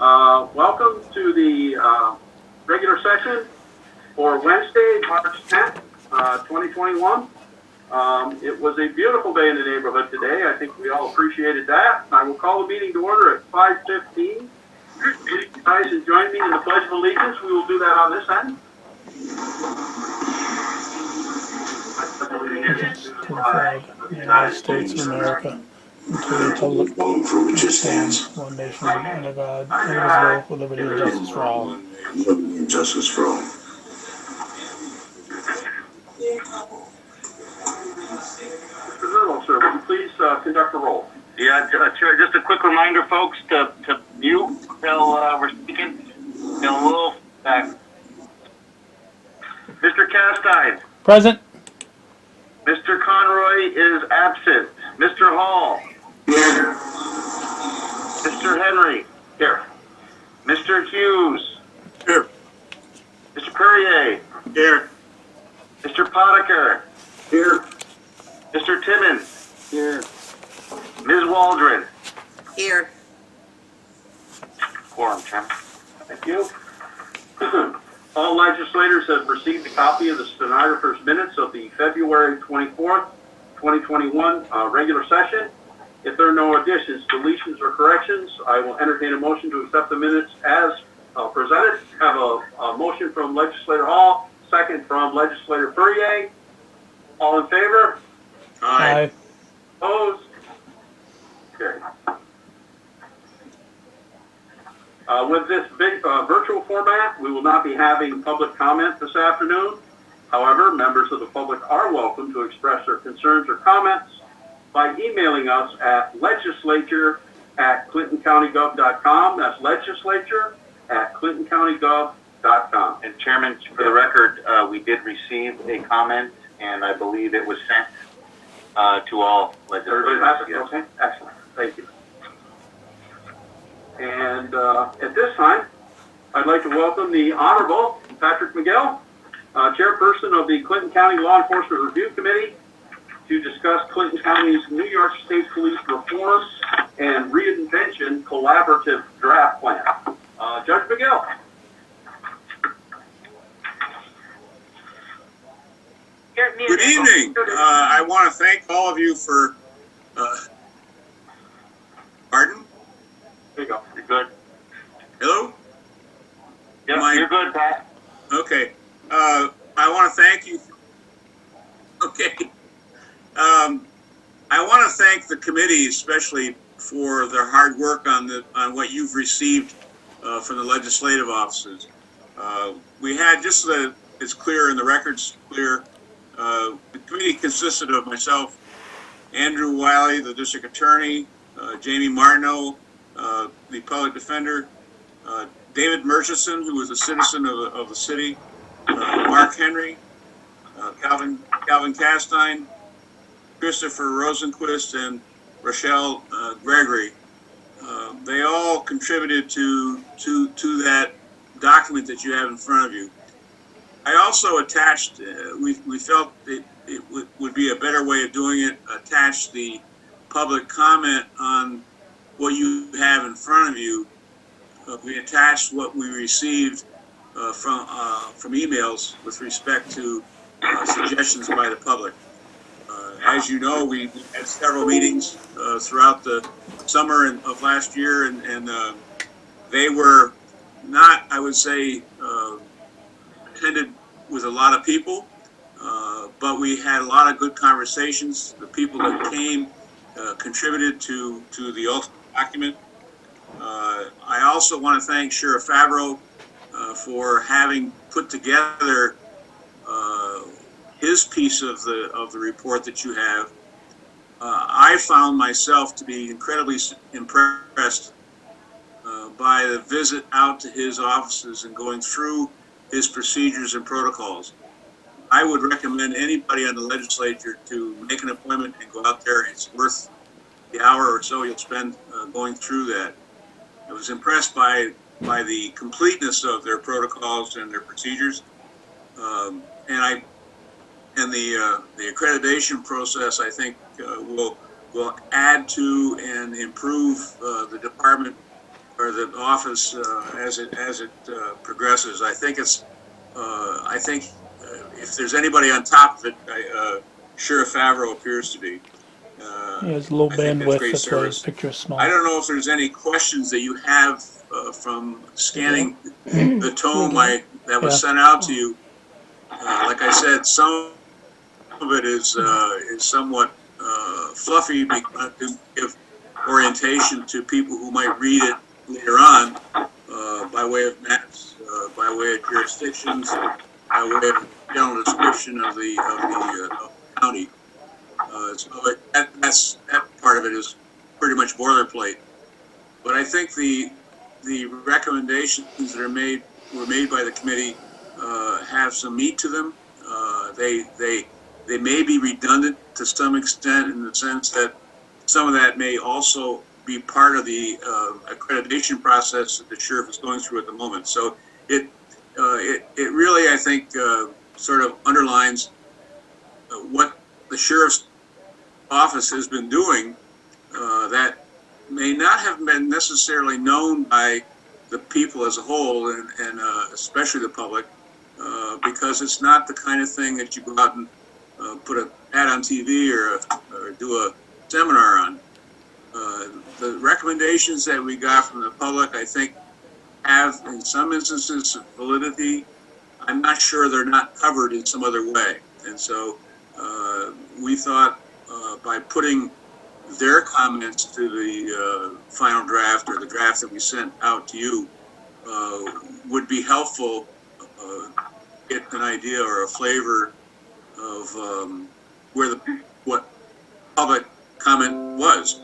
Welcome to the regular session for Wednesday, March 10th, 2021. It was a beautiful day in the neighborhood today. I think we all appreciated that. I will call the meeting to order at 5:15. You guys can join me in the Pledge of Allegiance. We will do that on this end. Allegiance to the flag of the United States of America, and to the republic for which it stands, one nation under God, indivisible, with liberty and justice for all. Justice for all. Mr. Zerlo, sir, would you please conduct the roll? Yeah, Chair, just a quick reminder, folks, to mute till we're speaking. A little back. Mr. Castine. Present. Mr. Conroy is absent. Mr. Hall. Here. Mr. Henry. Here. Mr. Hughes. Here. Mr. Perrier. Here. Mr. Potiker. Here. Mr. Timmons. Here. Ms. Waldron. Here. Quorum, Chair. Thank you. All legislators have received a copy of the stenographer's minutes of the February 24th, 2021 regular session. If there are no additions, deletions, or corrections, I will entertain a motion to accept the minutes as presented. Have a motion from Legislator Hall, second from Legislator Perrier. All in favor? Aye. Opposed? Carried. With this big virtual format, we will not be having public comment this afternoon. However, members of the public are welcome to express their concerns or comments by emailing us at legislature@clintoncountygov.com. That's legislature@clintoncountygov.com. And Chairman, for the record, we did receive a comment, and I believe it was sent to all legislators. Okay, excellent. Thank you. And at this time, I'd like to welcome the Honorable Patrick McGill, Chairperson of the Clinton County Law Enforcement Review Committee, to discuss Clinton County's New York State Police Reform and Reinvention Collaborative Draft Plan. Judge McGill. Good evening. I want to thank all of you for, pardon? There you go. You're good. Hello? Yep, you're good, Pat. Okay. I want to thank you. Okay. I want to thank the committee especially for their hard work on what you've received from the legislative offices. We had, just so that it's clear and the record's clear, the committee consisted of myself, Andrew Wiley, the district attorney, Jamie Martineau, the public defender, David Murchison, who was a citizen of the city, Mark Henry, Calvin Castine, Christopher Rosenquist, and Rochelle Gregory. They all contributed to that document that you have in front of you. I also attached, we felt it would be a better way of doing it, attach the public comment on what you have in front of you. We attached what we received from emails with respect to suggestions by the public. As you know, we had several meetings throughout the summer of last year, and they were not, I would say, attended with a lot of people, but we had a lot of good conversations. The people that came contributed to the ultimate document. I also want to thank Sheriff Favreau for having put together his piece of the report that you have. I found myself to be incredibly impressed by the visit out to his offices and going through his procedures and protocols. I would recommend anybody on the legislature to make an appointment and go out there. It's worth the hour or so you'll spend going through that. I was impressed by the completeness of their protocols and their procedures, and the accreditation process, I think, will add to and improve the department or the office as it progresses. I think if there's anybody on top of it, Sheriff Favreau appears to be. He has low I think that's bandwidth, great that's why his service. picture's small. I don't know if there's any questions that you have from scanning the tome that was sent out to you. Like I said, some of it is somewhat fluffy because to give orientation to people who might read it later on by way of maps, by way of jurisdictions, by way of general description of the county. So that part of it is pretty much boilerplate. But I think the recommendations that were made by the committee have some meat to them. They may be redundant to some extent in the sense that some of that may also be part of the accreditation process that the sheriff is going through at the moment. So it really, I think, sort of underlines what the sheriff's office has been doing that may not have been necessarily known by the people as a whole, and especially the public, because it's not the kind of thing that you go out and put an ad on TV or do a seminar on. The recommendations that we got from the public, I think, have in some instances validity. I'm not sure they're not covered in some other way. And so we thought by putting their comments to the final draft or the draft that we sent out to you would be helpful, get an idea or a flavor of what public comment was.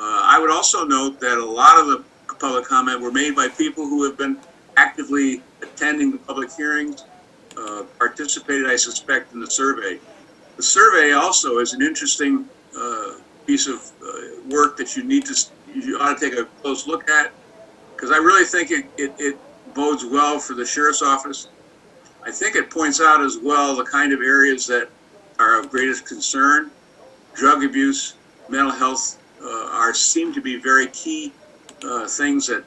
I would also note that a lot of the public comment were made by people who have been actively attending the public hearings, participated, I suspect, in the survey. The survey also is an interesting piece of work that you ought to take a close look at, because I really think it bodes well for the sheriff's office. I think it points out as well the kind of areas that are of greatest concern. Drug abuse, mental health seem to be very key things that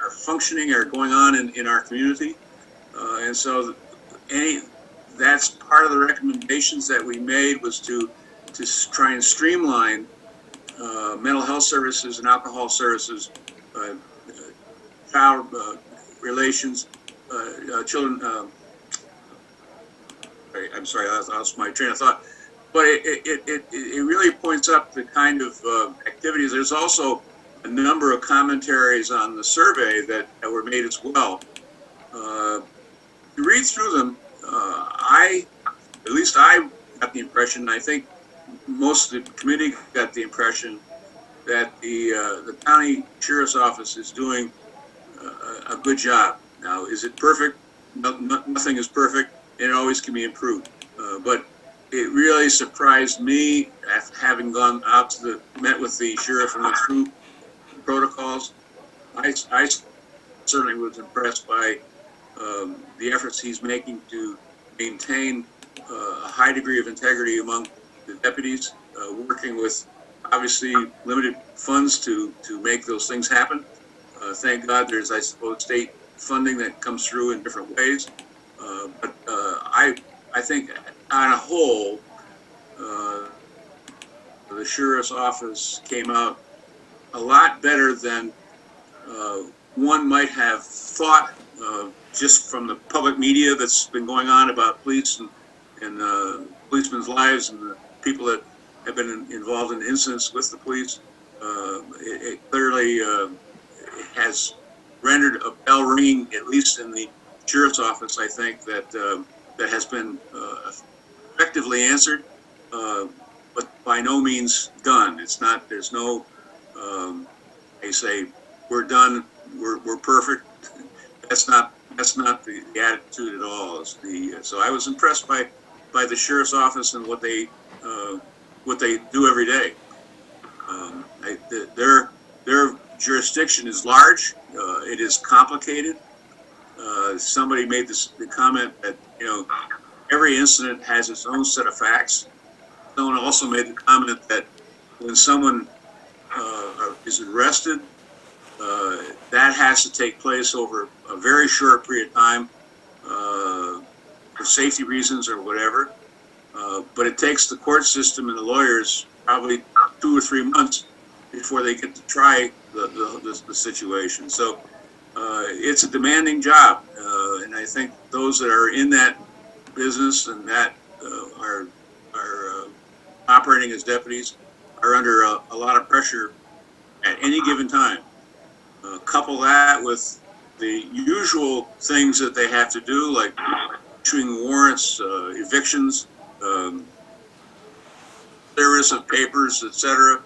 are functioning or going on in our community. And so that's part of the recommendations that we made, was to try and streamline mental health services and alcohol services, child relations, children. I'm sorry, I lost my train of thought. But it really points up the kind of activities. There's also a number of commentaries on the survey that were made as well. You read through them, at least I got the impression, and I think most of the committee got the impression, that the county sheriff's office is doing a good job. Now, is it perfect? Nothing is perfect, and it always can be improved. But it really surprised me, after having gone out met with the sheriff and went through the protocols. I certainly was impressed by the efforts he's making to maintain a high degree of integrity among the deputies, working with obviously limited funds to make those things happen. Thank God there's, I suppose, state funding that comes through in different ways. But I think on a whole, the sheriff's office came out a lot better than one might have thought, just from the public media that's been going on about police and policemen's lives and the people that have been involved in incidents with the police. It clearly has rendered a bell ringing, at least in the sheriff's office, I think, that has been effectively answered, but by no means done. It's not, there's no, they say, we're done, we're perfect. That's not the attitude at all. So I was impressed by the sheriff's office and what they do every day. Their jurisdiction is large. It is complicated. Somebody made the comment that, every incident has its own set of facts. Someone also made the comment that when someone is arrested, that that has to take place over a very short period of time for safety reasons or whatever. But it takes the court system and the lawyers probably 2 or 3 months before they get to try the situation. So it's a demanding job, and I think those that are in that business and that are operating as deputies are under a lot of pressure at any given time. Couple that with the usual things that they have to do, like issuing warrants, evictions, service of papers, etc.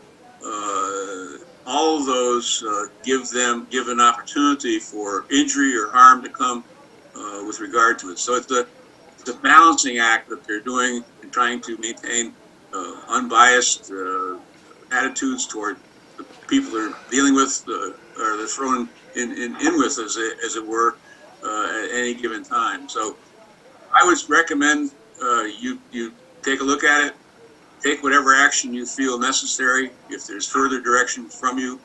All of those give an opportunity for injury or harm to come with regard to it. So it's a balancing act that they're doing in trying to maintain unbiased attitudes toward the people they're dealing with, or they're thrown in with, as it were, at any given time. So I would recommend you take a look at it, take whatever action you feel necessary. If there's further direction from you,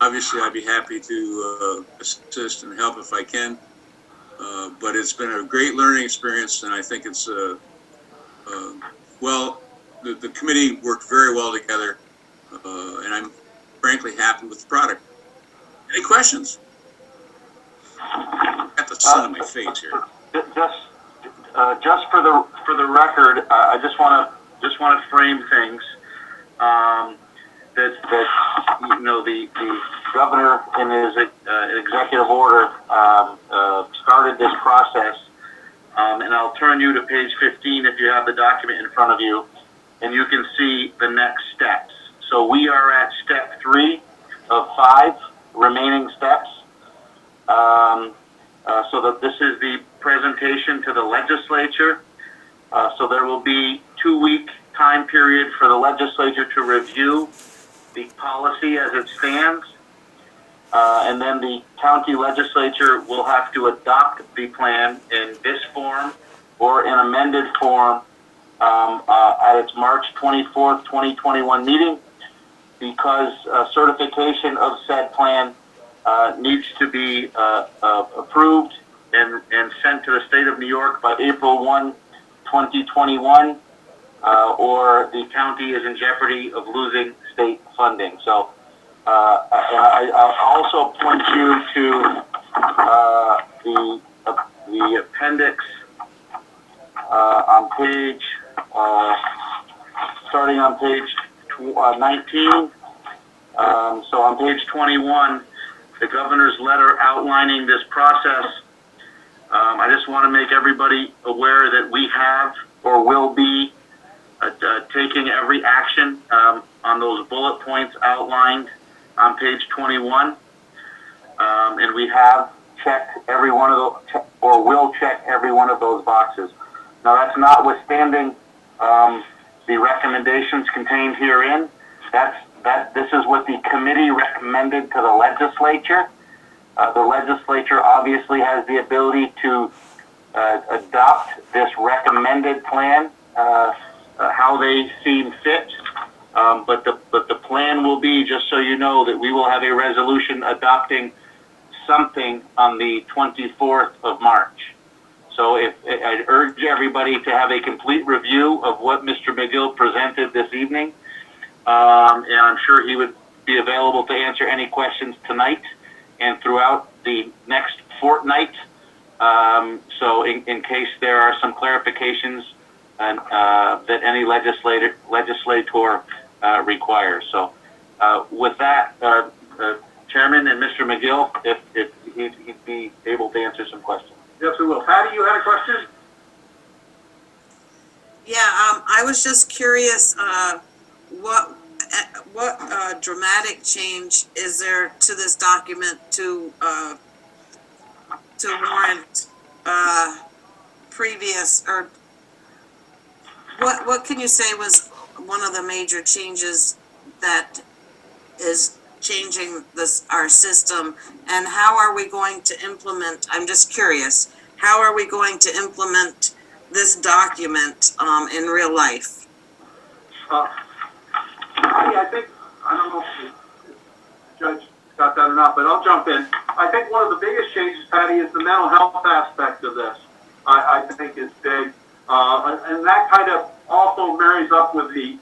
obviously I'd be happy to assist and help if I can. But it's been a great learning experience, and I think it's the committee worked very well together, and I'm frankly happy with the product. Any questions? I got the sun on my face here. Just for the record, I just want to frame things. That you know, the governor in his executive order started this process, and I'll turn you to page 15 if you have the document in front of you, and you can see the next steps. So we are at step 3 of 5 remaining steps. So that this is the presentation to the legislature. So there will be 2-week time period for the legislature to review the policy as it stands. And then the county legislature will have to adopt the plan in this form or in amended form at its March 24th, 2021 meeting, because certification of said plan needs to be approved and sent to the state of New York by April 1, 2021, or the county is in jeopardy of losing state funding. So I'll also point you to the appendix on page, starting on page 19. So on page 21, the governor's letter outlining this process. I just want to make everybody aware that we have or will be taking every action on those bullet points outlined on page 21. And we have checked every one of those, or will check every one of those boxes. Now, that's notwithstanding the recommendations contained herein. This is what the committee recommended to the legislature. The legislature obviously has the ability to adopt this recommended plan how they seem fit. But the plan will be, just so you know, that we will have a resolution adopting something on the 24th of March. So I'd urge everybody to have a complete review of what Mr. McGill presented this evening. And I'm sure he would be available to answer any questions tonight and throughout the next fortnight. So in case there are some clarifications that any legislator requires. So with that, Chairman and Mr. McGill, if he'd be able to answer some questions. Yes, we will. Patty, you had a question? Yeah, I was just curious, what dramatic change is there to this document to warrant previous, or what can you say was one of the major changes that is changing our system, and how are we going to implement? I'm just curious, how are we going to implement this document in real life? I think, I don't know if the judge got that or not, but I'll jump in. I think one of the biggest changes, Patty, is the mental health aspect of this. I think is big, and that kind of also marries up with the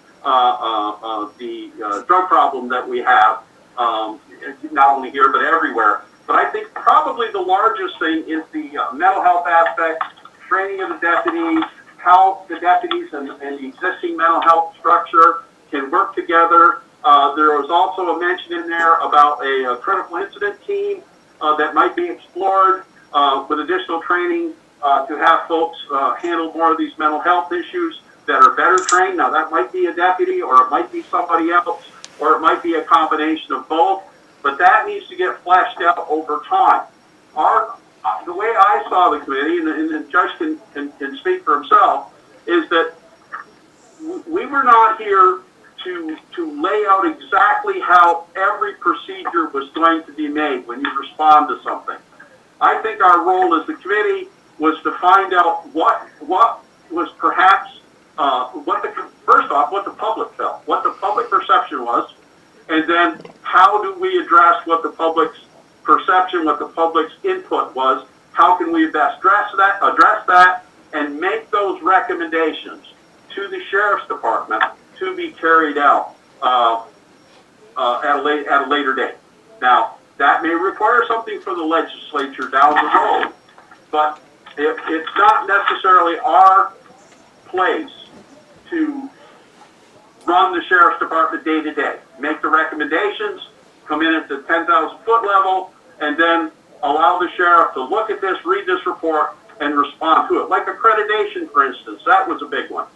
drug problem that we have, not only here but everywhere. But I think probably the largest thing is the mental health aspect, training of the deputies, how the deputies and the existing mental health structure can work together. There was also a mention in there about a critical incident team that might be explored with additional training to have folks handle more of these mental health issues that are better trained. Now, that might be a deputy, or it might be somebody else, or it might be a combination of both, but that needs to get fleshed out over time. The way I saw the committee, and the judge can speak for himself, is that we were not here to lay out exactly how every procedure was going to be made when you respond to something. I think our role as the committee was to find out what was perhaps first off, what the public felt, what the public perception was, and then how do we address what the public's perception, what the public's input was, how can we best address that, and make those recommendations to the sheriff's department to be carried out at a later date. Now, that may require something for the legislature down the road, but it's not necessarily our place to run the sheriff's department day to day, make the recommendations, come in at the 10,000 foot level, and then allow the sheriff to look at this, read this report, and respond to it. Like accreditation, for instance, that was a big one.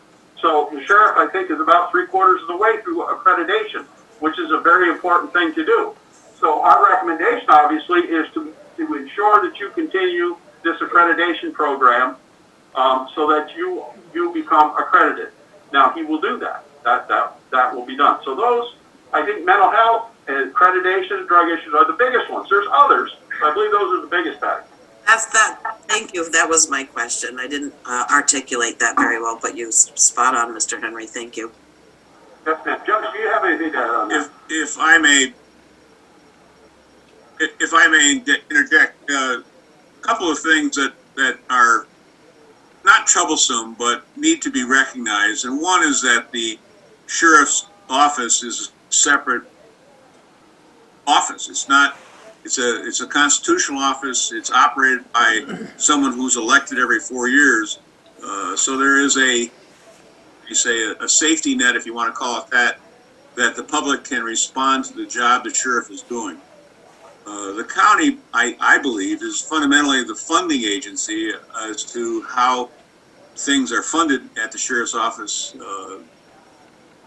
So the sheriff, I think, is about 3/4 of the way through accreditation, which is a very important thing to do. So our recommendation, obviously, is to ensure that you continue this accreditation program so that you become accredited. Now, he will do that. That will be done. So those, I think, mental health and accreditation and drug issues are the biggest ones. There's others. I believe those are the biggest tags. Thank you. That was my question. I didn't articulate that very well, but you spot on, Mr. Henry. Thank you. Yes, ma'am. Judge, do you have anything to add on that? If I may interject, a couple of things that are not troublesome, but need to be recognized. And one is that the sheriff's office is a separate office. It's a constitutional office. It's operated by someone who's elected every 4 years. So there is a safety net, if you want to call it that the public can respond to the job the sheriff is doing. The county, I believe, is fundamentally the funding agency as to how things are funded at the sheriff's office,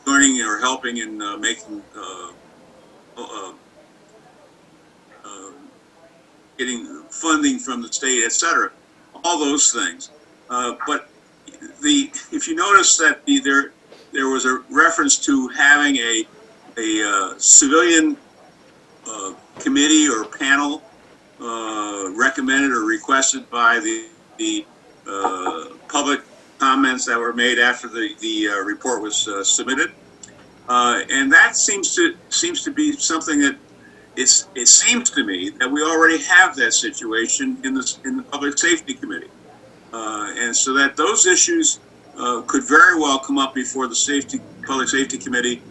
joining or helping in making getting funding from the state, etc. All those things. But if you notice that there was a reference to having a civilian committee or panel recommended or requested by the public comments that were made after the report was submitted, and that seems to be something that it seems to me that we already have that situation in the Public Safety Committee, and so that those issues could very well come up before the Public Safety Committee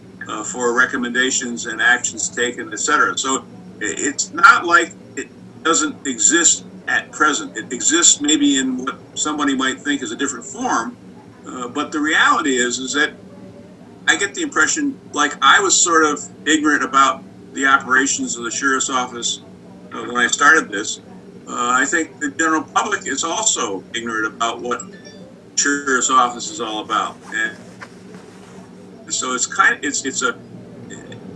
for recommendations and actions taken, etc. So it's not like it doesn't exist at present. It exists maybe in what somebody might think is a different form, but the reality is that I get the impression like I was sort of ignorant about the operations of the sheriff's office when I started this. I think the general public is also ignorant about what sheriff's office is all about, and so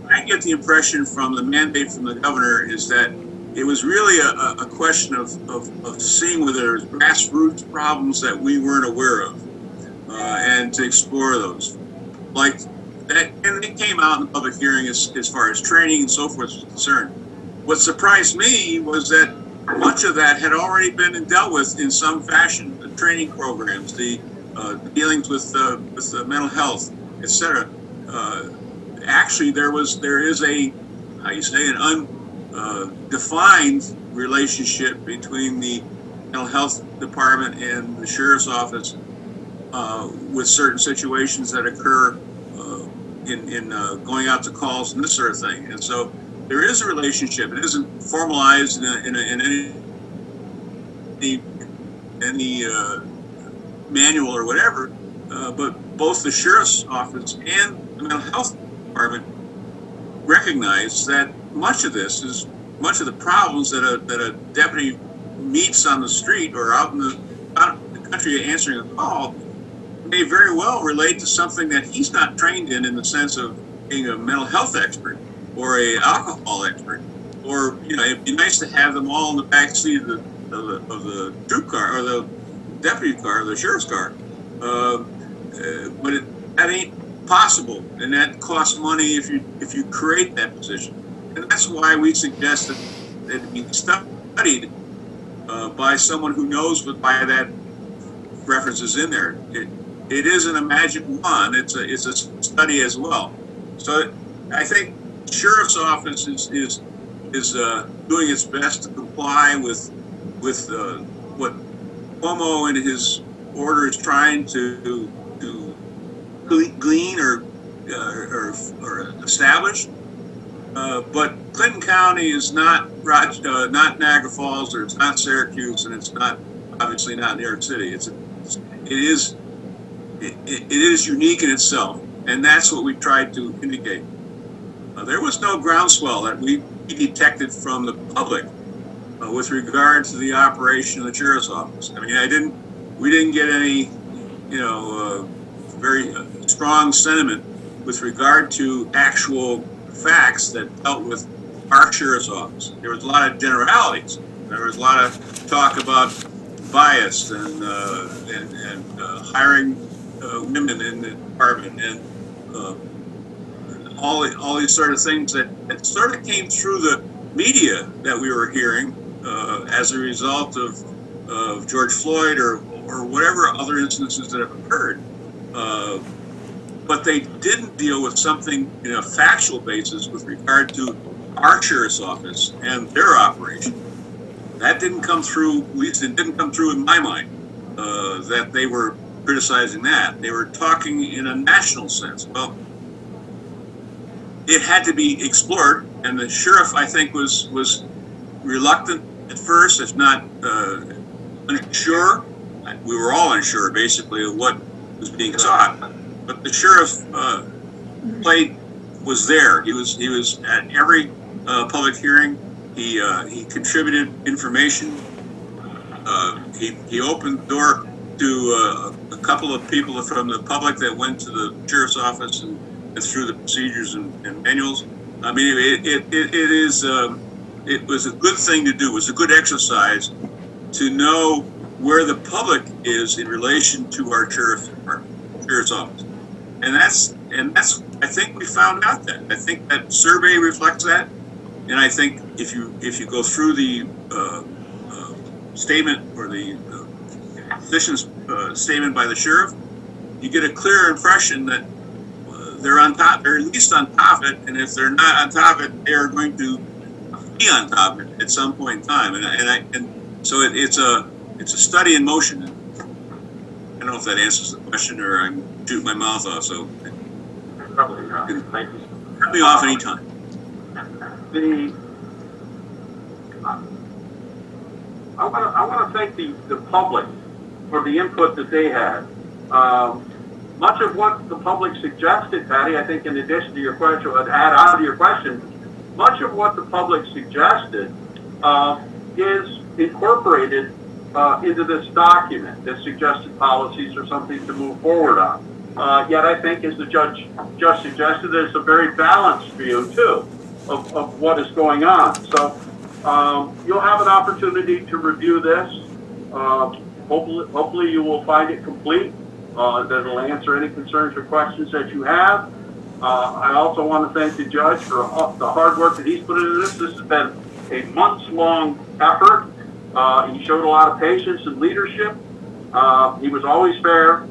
I get the impression from the mandate from the governor is that it was really a question of seeing whether there's grassroots problems that we weren't aware of, and to explore those. Like that, and it came out in the public hearing as far as training and so forth was concerned. What surprised me was that much of that had already been dealt with in some fashion. The training programs, the dealings with mental health, etc. Actually, there is an undefined relationship between the mental health department and the sheriff's office with certain situations that occur in going out to calls and this sort of thing. And so there is a relationship. It isn't formalized in any manual or whatever, but both the sheriff's office and the mental health department recognize that much of the problems that a deputy meets on the street or out in the country answering a call may very well relate to something that he's not trained in the sense of being a mental health expert or a alcohol expert. Or, it'd be nice to have them all in the back seat of the troop car or the deputy car, the sheriff's car. But that ain't possible, and that costs money if you create that position. And that's why we suggest that it be studied by someone who knows why that reference is in there. It isn't a magic wand. It's a study as well. So I think sheriff's office is doing its best to comply with what Cuomo in his order is trying to glean or establish. But Clinton County is not Niagara Falls, or it's not Syracuse, and it's obviously not New York City. It is unique in itself, and that's what we tried to indicate. There was no groundswell that we detected from the public with regard to the operation of the sheriff's office. I mean, we didn't get any, very strong sentiment with regard to actual facts that dealt with our sheriff's office. There was a lot of generalities. There was a lot of talk about bias and hiring women in the department and all these sort of things that sort of came through the media that we were hearing as a result of George Floyd or whatever other instances that have occurred. But they didn't deal with something in a factual basis with regard to our sheriff's office and their operation. That didn't come through, at least it didn't come through in my mind, that they were criticizing that. They were talking in a national sense. Well, it had to be explored, and the sheriff, I think, was reluctant at first, if not unsure. We were all unsure, basically, of what was being sought. But the sheriff was there. He was at every public hearing. He contributed information. He opened the door to a couple of people from the public that went to the sheriff's office and through the procedures and manuals. I mean, it was a good thing to do. It was a good exercise to know where the public is in relation to our sheriff's office. And that's I think we found out that. I think that survey reflects that. And I think if you go through the statement or the position's statement by the sheriff, you get a clear impression that they're on top. They're at least on top of it, and if they're not on top of it, they are going to be on top of it at some point in time. And so it's a study in motion. I don't know if that answers the question, or I'm shooting my mouth off. So Probably not. Thank you. cut me off anytime. I want to thank the public for the input that they had. Much of what the public suggested, Patty, I think in addition to your question, I'd add on to your question, much of what the public suggested is incorporated into this document, the suggested policies or something to move forward on. Yet I think, as the judge just suggested, there's a very balanced view, too, of what is going on. So you'll have an opportunity to review this. Hopefully you will find it complete, that it'll answer any concerns or questions that you have. I also want to thank the judge for the hard work that he's put into this. This has been a months-long effort. He showed a lot of patience and leadership. He was always fair.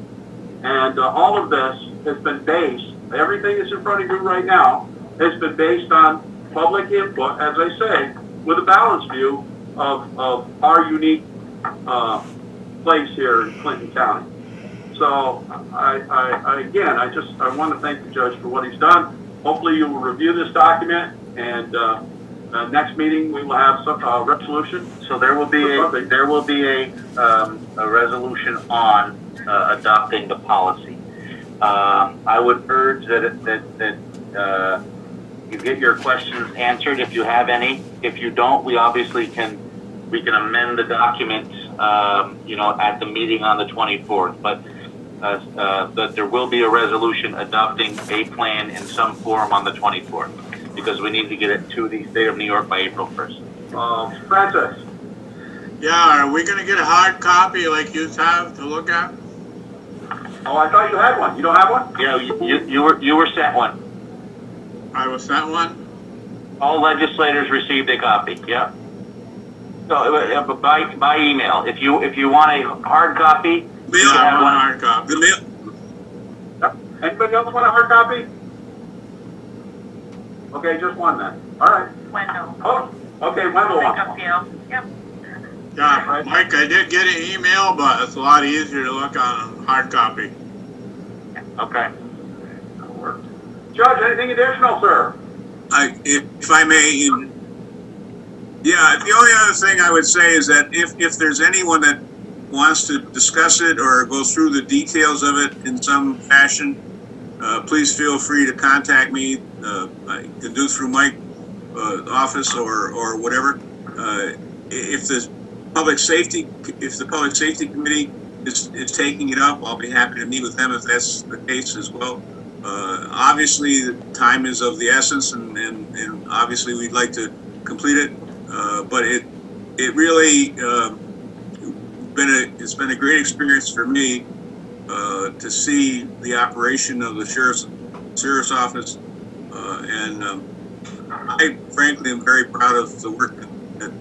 And all of this has been based, everything that's in front of you right now, has been based on public input, as I say, with a balanced view of our unique place here in Clinton County. So I want to thank the judge for what he's done. Hopefully you will review this document, and next meeting we will have some resolution. So there will be a resolution on adopting the policy. I would urge that you get your questions answered if you have any. If you don't, we obviously can amend the document, at the meeting on the 24th. But that there will be a resolution adopting a plan in some form on the 24th, because we need to get it to the state of New York by April 1st. Francis? Yeah, are we gonna get a hard copy like you have to look at? Oh, I thought you had one. You don't have one? Yeah, you were sent one. I was sent one? All legislators received a copy. Yeah. So by email. If you want a hard copy, We you don't can have have one one. hard copy. The mail, Anybody else want a hard copy? Okay, just one then. All right. Wendell. Oh, okay, Wendell Pick wants up one. Gail. Yep. yeah, Mike, I did get an email, but it's a lot easier to look on hard copy. Okay. Judge, anything additional, sir? If I may, yeah, the only other thing I would say is that if there's anyone that wants to discuss it or go through the details of it in some fashion, please feel free to contact me. I can do through my office or whatever. If the public safety committee is taking it up, I'll be happy to meet with them if that's the case as well. Obviously, the time is of the essence, and obviously we'd like to complete it. But it really it's been a great experience for me to see the operation of the sheriff's office, and I frankly am very proud of the work that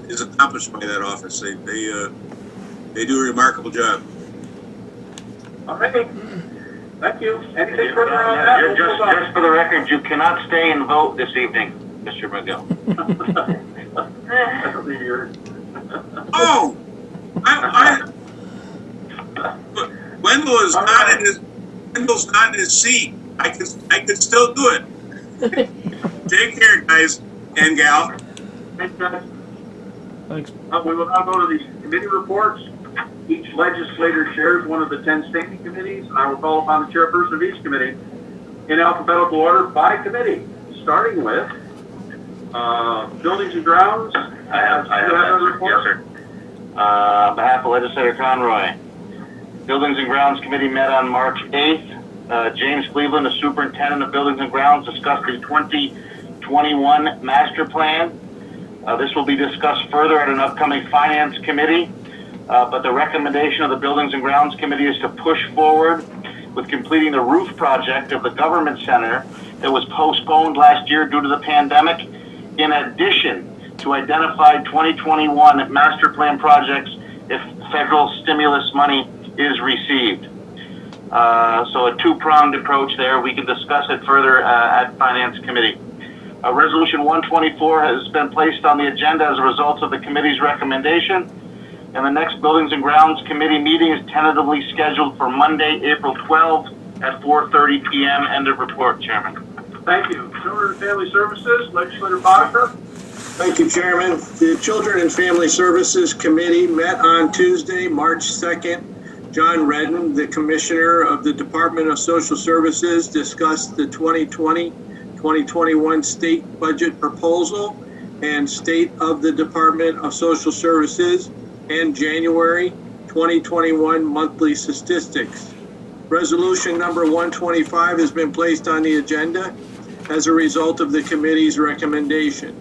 is accomplished by that office. They do a remarkable job. All right. Thank you. Anything further on that? We'll move on. Just for the record, you cannot stay and vote this evening, Mr. McGill. That'll be yours. Oh, Wendell's not in his seat. I could still do it. Take care, guys and gal. Thanks, guys. Thanks. We will now go to the committee reports. Each legislator shares one of the 10 standing committees, and I will call upon the chairperson of each committee in alphabetical order by committee, starting with Buildings and Grounds. I have that report. Yes, sir. On behalf of Legislator Conroy, Buildings and Grounds Committee met on March 8th. James Cleveland, the superintendent of Buildings and Grounds, discussed the 2021 master plan. This will be discussed further at an upcoming finance committee. But the recommendation of the Buildings and Grounds Committee is to push forward with completing the roof project of the government center that was postponed last year due to the pandemic, in addition to identified 2021 master plan projects if federal stimulus money is received. So a two-pronged approach there. We can discuss it further at Finance Committee. Resolution 124 has been placed on the agenda as a result of the committee's recommendation. And the next Buildings and Grounds Committee meeting is tentatively scheduled for Monday, April 12th at 4:30 p.m. End of report, Chairman. Thank you. Children and Family Services, Legislator Boddicker. Thank you, Chairman. The Children and Family Services Committee met on Tuesday, March 2nd. John Redden, the Commissioner of the Department of Social Services, discussed the 2020-2021 state budget proposal and state of the Department of Social Services and January 2021 monthly statistics. Resolution number 125 has been placed on the agenda as a result of the committee's recommendation.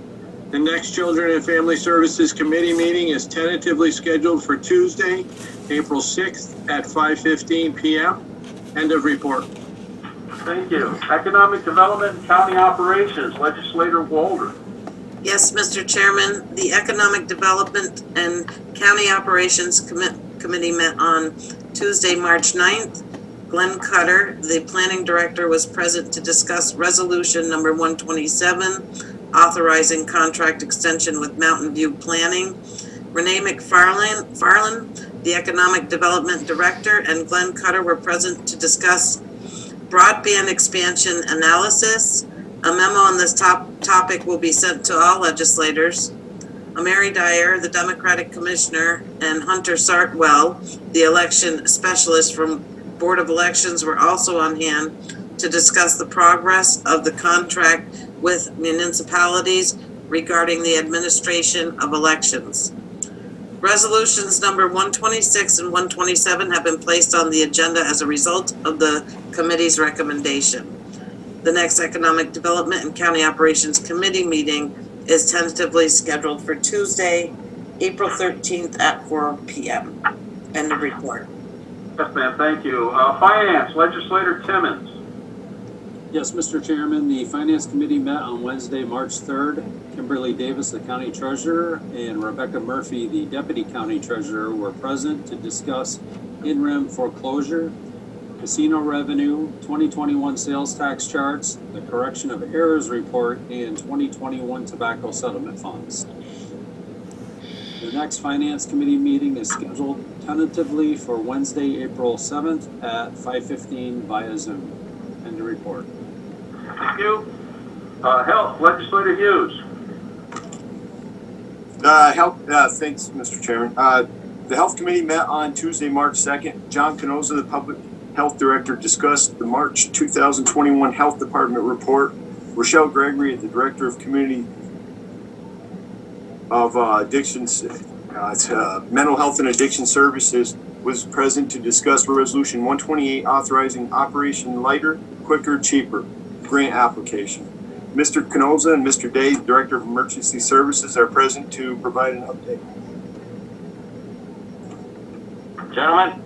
The next Children and Family Services Committee meeting is tentatively scheduled for Tuesday, April 6th at 5:15 p.m. End of report. Thank you. Economic Development and County Operations, Legislator Walder. Yes, Mr. Chairman, the Economic Development and County Operations Committee met on Tuesday, March 9th. Glenn Cutter, the Planning Director, was present to discuss Resolution number 127, authorizing contract extension with Mountain View Planning. Renee McFarland, the Economic Development Director, and Glenn Cutter were present to discuss broadband expansion analysis. A memo on this topic will be sent to all legislators. Mary Dyer, the Democratic Commissioner, and Hunter Sartwell, the election specialist from Board of Elections, were also on hand to discuss the progress of the contract with municipalities regarding the administration of elections. Resolutions number 126 and 127 have been placed on the agenda as a result of the committee's recommendation. The next Economic Development and County Operations Committee meeting is tentatively scheduled for Tuesday, April 13th at 4 p.m. End of report. Yes, ma'am, thank you. Finance, Legislator Timmons. Yes, Mr. Chairman, the Finance Committee met on Wednesday, March 3rd. Kimberly Davis, the County Treasurer, and Rebecca Murphy, the Deputy County Treasurer, were present to discuss in-rem foreclosure, casino revenue, 2021 sales tax charts, the correction of errors report, and 2021 tobacco settlement funds. The next Finance Committee meeting is scheduled tentatively for Wednesday, April 7th at 5:15 via Zoom. End of report. Thank you. Health, Legislator Hughes. Thanks, Mr. Chairman. The Health Committee met on Tuesday, March 2nd. John Canoza, the Public Health Director, discussed the March 2021 Health Department report. Rochelle Gregory, the Director of Community of Addictions, Mental Health and Addiction Services, was present to discuss Resolution 128 authorizing Operation Lighter, Quicker, Cheaper grant application. Mr. Canoza and Mr. Day, the Director of Emergency Services, are present to provide an update. Gentlemen?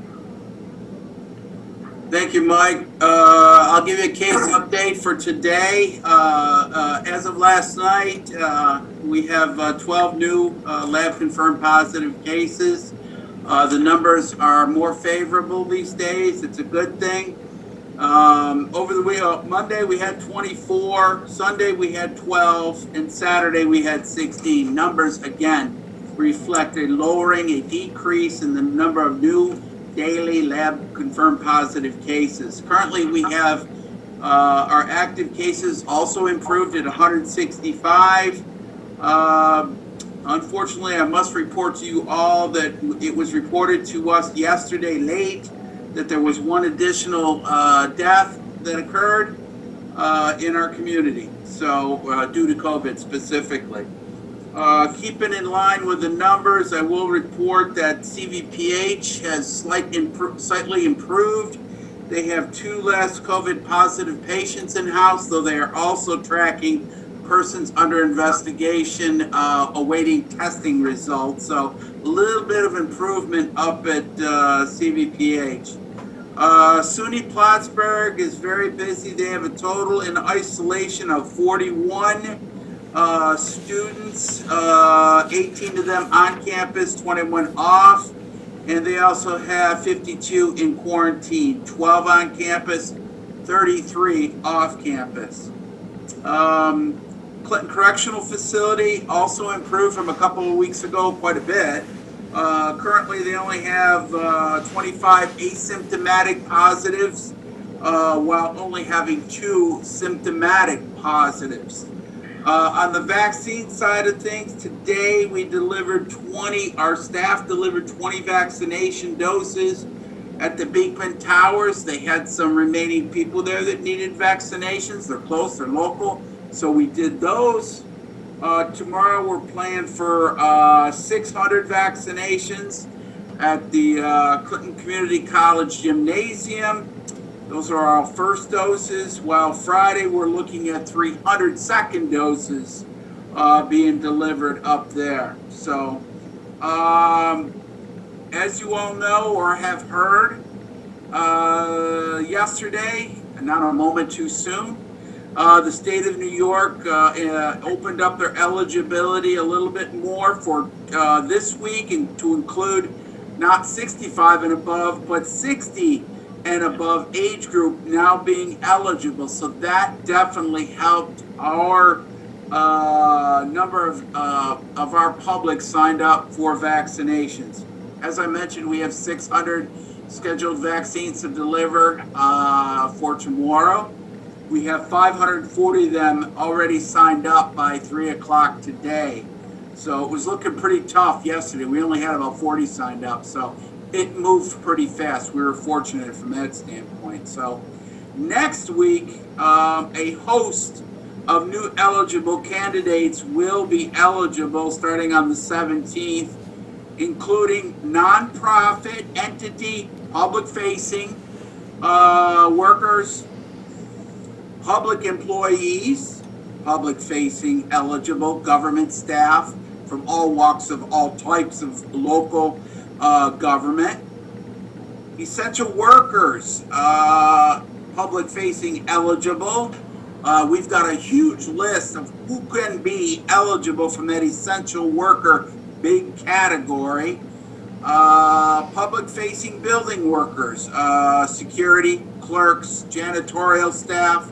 Thank you, Mike. I'll give you a case update for today. As of last night, we have 12 new lab-confirmed positive cases. The numbers are more favorable these days. It's a good thing. Over the week, Monday we had 24, Sunday we had 12, and Saturday we had 16. Numbers, again, reflect a lowering, a decrease in the number of new daily lab-confirmed positive cases. Currently, we have our active cases also improved at 165. Unfortunately, I must report to you all that it was reported to us yesterday late that there was one additional death that occurred in our community, so due to COVID specifically. Keeping in line with the numbers, I will report that CVPH has slightly improved. They have 2 less COVID positive patients in-house, though they are also tracking persons under investigation awaiting testing results. So a little bit of improvement up at CVPH. SUNY Plattsburgh is very busy. They have a total in isolation of 41 students, 18 of them on campus, 21 off, and they also have 52 in quarantine, 12 on campus, 33 off campus. Clinton Correctional Facility also improved from a couple of weeks ago quite a bit. Currently, they only have 25 asymptomatic positives, while only having 2 symptomatic positives. On the vaccine side of things, today we delivered our staff delivered 20 vaccination doses at the Beekman Towers. They had some remaining people there that needed vaccinations. They're close, they're local, so we did those. Tomorrow we're planned for 600 vaccinations at the Clinton Community College Gymnasium. Those are our first doses, while Friday we're looking at 300 second doses being delivered up there. So, as you all know or have heard, yesterday, and not a moment too soon, the state of New York opened up their eligibility a little bit more for this week, and to include not 65 and above, but 60 and above age group now being eligible. So that definitely helped our number of our public signed up for vaccinations. As I mentioned, we have 600 scheduled vaccines to deliver for tomorrow. We have 540 of them already signed up by 3 o'clock today. So it was looking pretty tough yesterday. We only had about 40 signed up, so it moved pretty fast. We were fortunate from that standpoint. So next week, a host of new eligible candidates will be eligible starting on the 17th, including nonprofit entity, public-facing workers, public employees, public-facing eligible government staff from all walks of all types of local government, essential workers, public-facing eligible. We've got a huge list of who can be eligible from that essential worker big category. Public-facing building workers, security, clerks, janitorial staff,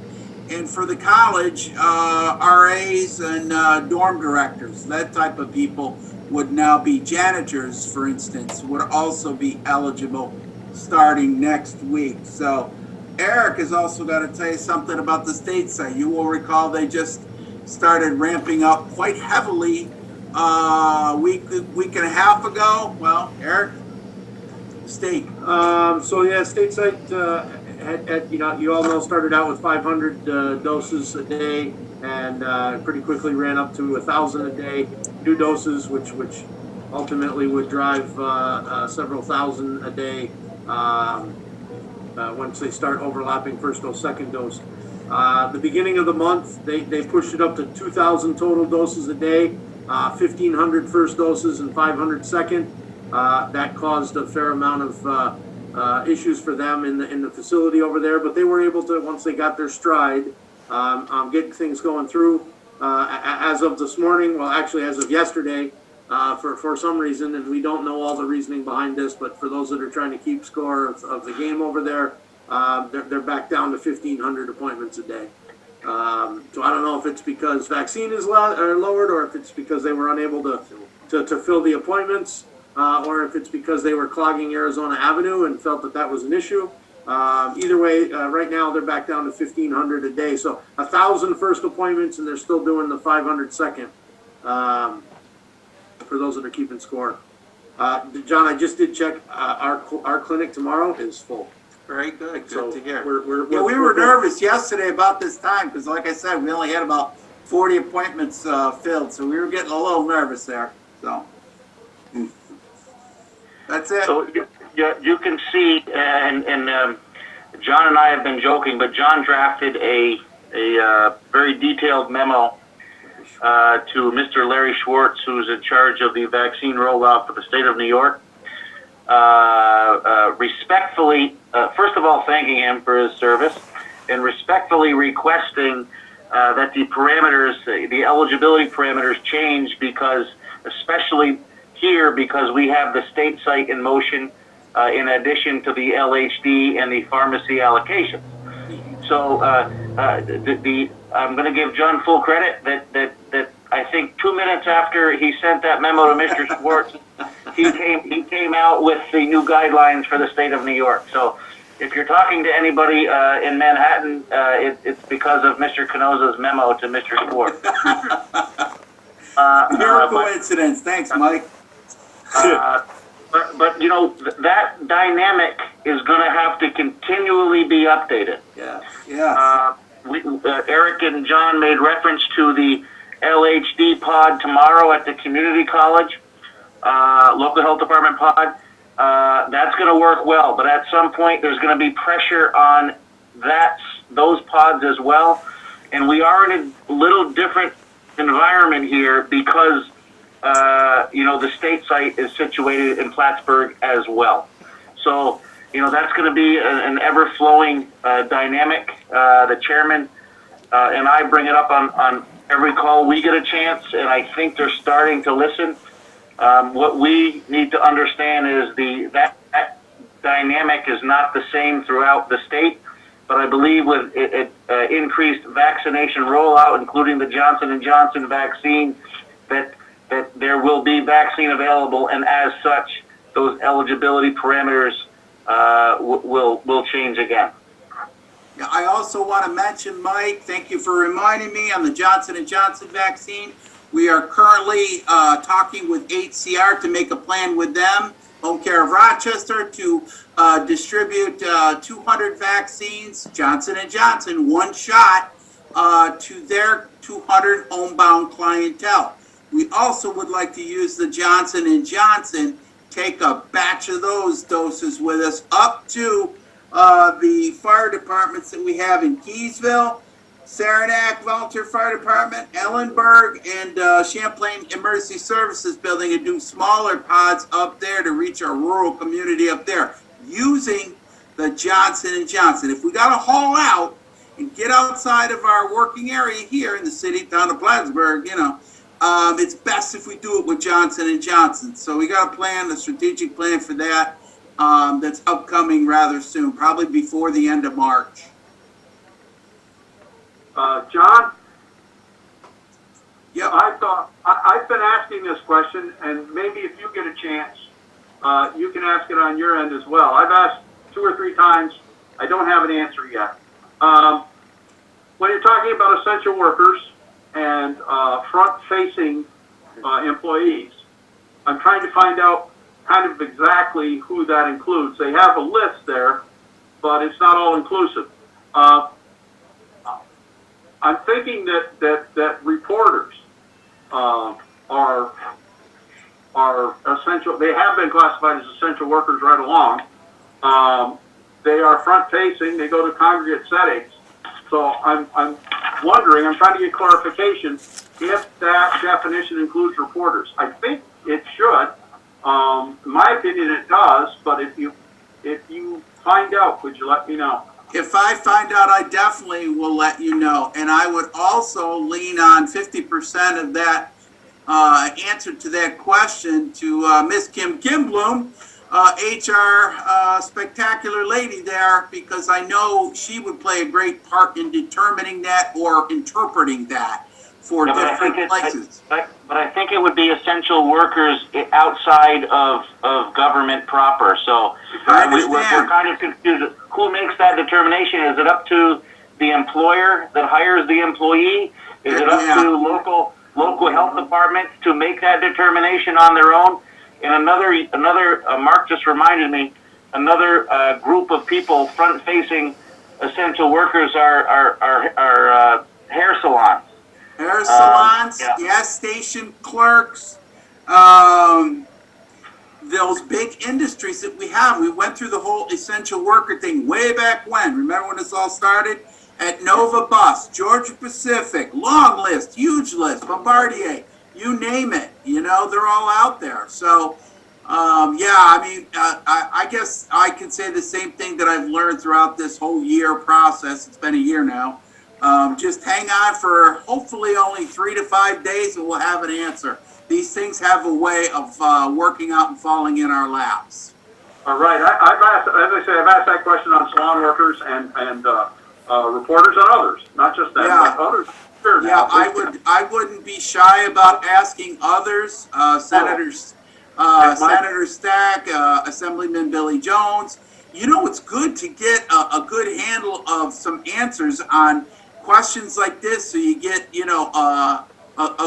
and for the college, RAs and dorm directors. That type of people would now be janitors, for instance, would also be eligible starting next week. So Eric has also got to tell you something about the state side. You will recall they just started ramping up quite heavily week and a half ago. Well, Eric, state. So yeah, stateside had you all know, started out with 500 doses a day, and pretty quickly ran up to 1,000 a day new doses, which ultimately would drive several thousand a day once they start overlapping first dose, second dose. The beginning of the month, they pushed it up to 2,000 total doses a day, 1,500 first doses and 500 second. That caused a fair amount of issues for them in the facility over there, but they were able to, once they got their stride, get things going through. As of this morning, well, actually as of yesterday, for some reason, and we don't know all the reasoning behind this, but for those that are trying to keep score of the game over there, they're back down to 1,500 appointments a day. So I don't know if it's because vaccine is lowered, or if it's because they were unable to fill the appointments, or if it's because they were clogging Arizona Avenue and felt that was an issue. Either way, right now they're back down to 1,500 a day. So 1,000 first appointments, and they're still doing the 500 second. For those that are keeping score. John, I just did check. Our clinic tomorrow is full. Very good. Good So to hear. we We were nervous yesterday about this time because, like I said, we only had about 40 appointments filled, so we were getting a little nervous there. So that's it. So you can see, and John and I have been joking, but John drafted a very detailed memo to Mr. Larry Schwartz, who's in charge of the vaccine rollout for the state of New York. Respectfully, first of all, thanking him for his service, and respectfully requesting that the parameters, the eligibility parameters change, because, especially here, because we have the state site in motion in addition to the LHD and the pharmacy allocations. So I'm going to give John full credit that I think 2 minutes after he sent that memo to Mr. Schwartz, he came out with the new guidelines for the state of New York. So if you're talking to anybody in Manhattan, it's because of Mr. Canoza's memo to Mr. Schwartz. Pure coincidence. Thanks, Mike. But that dynamic is going to have to continually be updated. Yeah. Eric and John made reference to the LHD pod tomorrow at the community college, local health department pod. That's going to work well, but at some point there's going to be pressure on those pods as well. And we are in a little different environment here because the state site is situated in Plattsburgh as well. So, that's going to be an ever-flowing dynamic. The chairman and I bring it up on every call we get a chance, and I think they're starting to listen. What we need to understand is that dynamic is not the same throughout the state. but I believe with increased vaccination rollout, including the Johnson & Johnson vaccine, that there will be vaccine available, and as such, those eligibility parameters will change again. Yeah, I also want to mention, Mike, thank you for reminding me on the Johnson & Johnson vaccine. We are currently talking with HCR to make a plan with them, Home Care of Rochester, to distribute 200 vaccines, Johnson & Johnson, one shot, to their 200 homebound clientele. We also would like to use the Johnson & Johnson, take a batch of those doses with us up to the fire departments that we have in Keysville, Saranac Volunteer Fire Department, Ellenburg, and Champlain Emergency Services Building, and do smaller pods up there to reach our rural community up there using the Johnson & Johnson. If we got to haul out and get outside of our working area here in the city, down to Plattsburgh, it's best if we do it with Johnson & Johnson. So we got a strategic plan for that that's upcoming rather soon, probably before the end of March. John? Yep. I've been asking this question, and maybe if you get a chance, you can ask it on your end as well. I've asked 2 or 3 times. I don't have an answer yet. When you're talking about essential workers and front-facing employees, I'm trying to find out kind of exactly who that includes. They have a list there, but it's not all inclusive. I'm thinking that reporters are essential. They have been classified as essential workers right along. They are front-facing. They go to congregate settings. So I'm wondering. I'm trying to get clarification if that definition includes reporters. I think it should. In my opinion, it does. But if you find out, could you let me know? If I find out, I definitely will let you know. And I would also lean on 50% of that answer to that question to Miss Kim Bloom, HR spectacular lady there, because I know she would play a great part in determining that or interpreting that for different places. But I think it would be essential workers outside of government proper. So we're kind of confused. Who makes that determination? Is it up to the employer that hires the employee? Is it up to local health departments to make that determination on their own? And another Mark just reminded me, another group of people front-facing essential workers are hair salons. Hair salons, gas station clerks, those big industries that we have. We went through the whole essential worker thing way back when. Remember when this all started? At Nova Bus, Georgia Pacific, long list, huge list, Bombardier, you name it. They're all out there. So, I guess I can say the same thing that I've learned throughout this whole year process. It's been a year now. Just hang on for hopefully only 3 to 5 days and we'll have an answer. These things have a way of working out and falling in our laps. All right. I've asked that question on salon workers and reporters and others, not just them, but others. Sure, yeah, I wouldn't be shy about asking others, Senator Stack, Assemblyman Billy Jones. It's good to get a good handle of some answers on questions like this, so you get a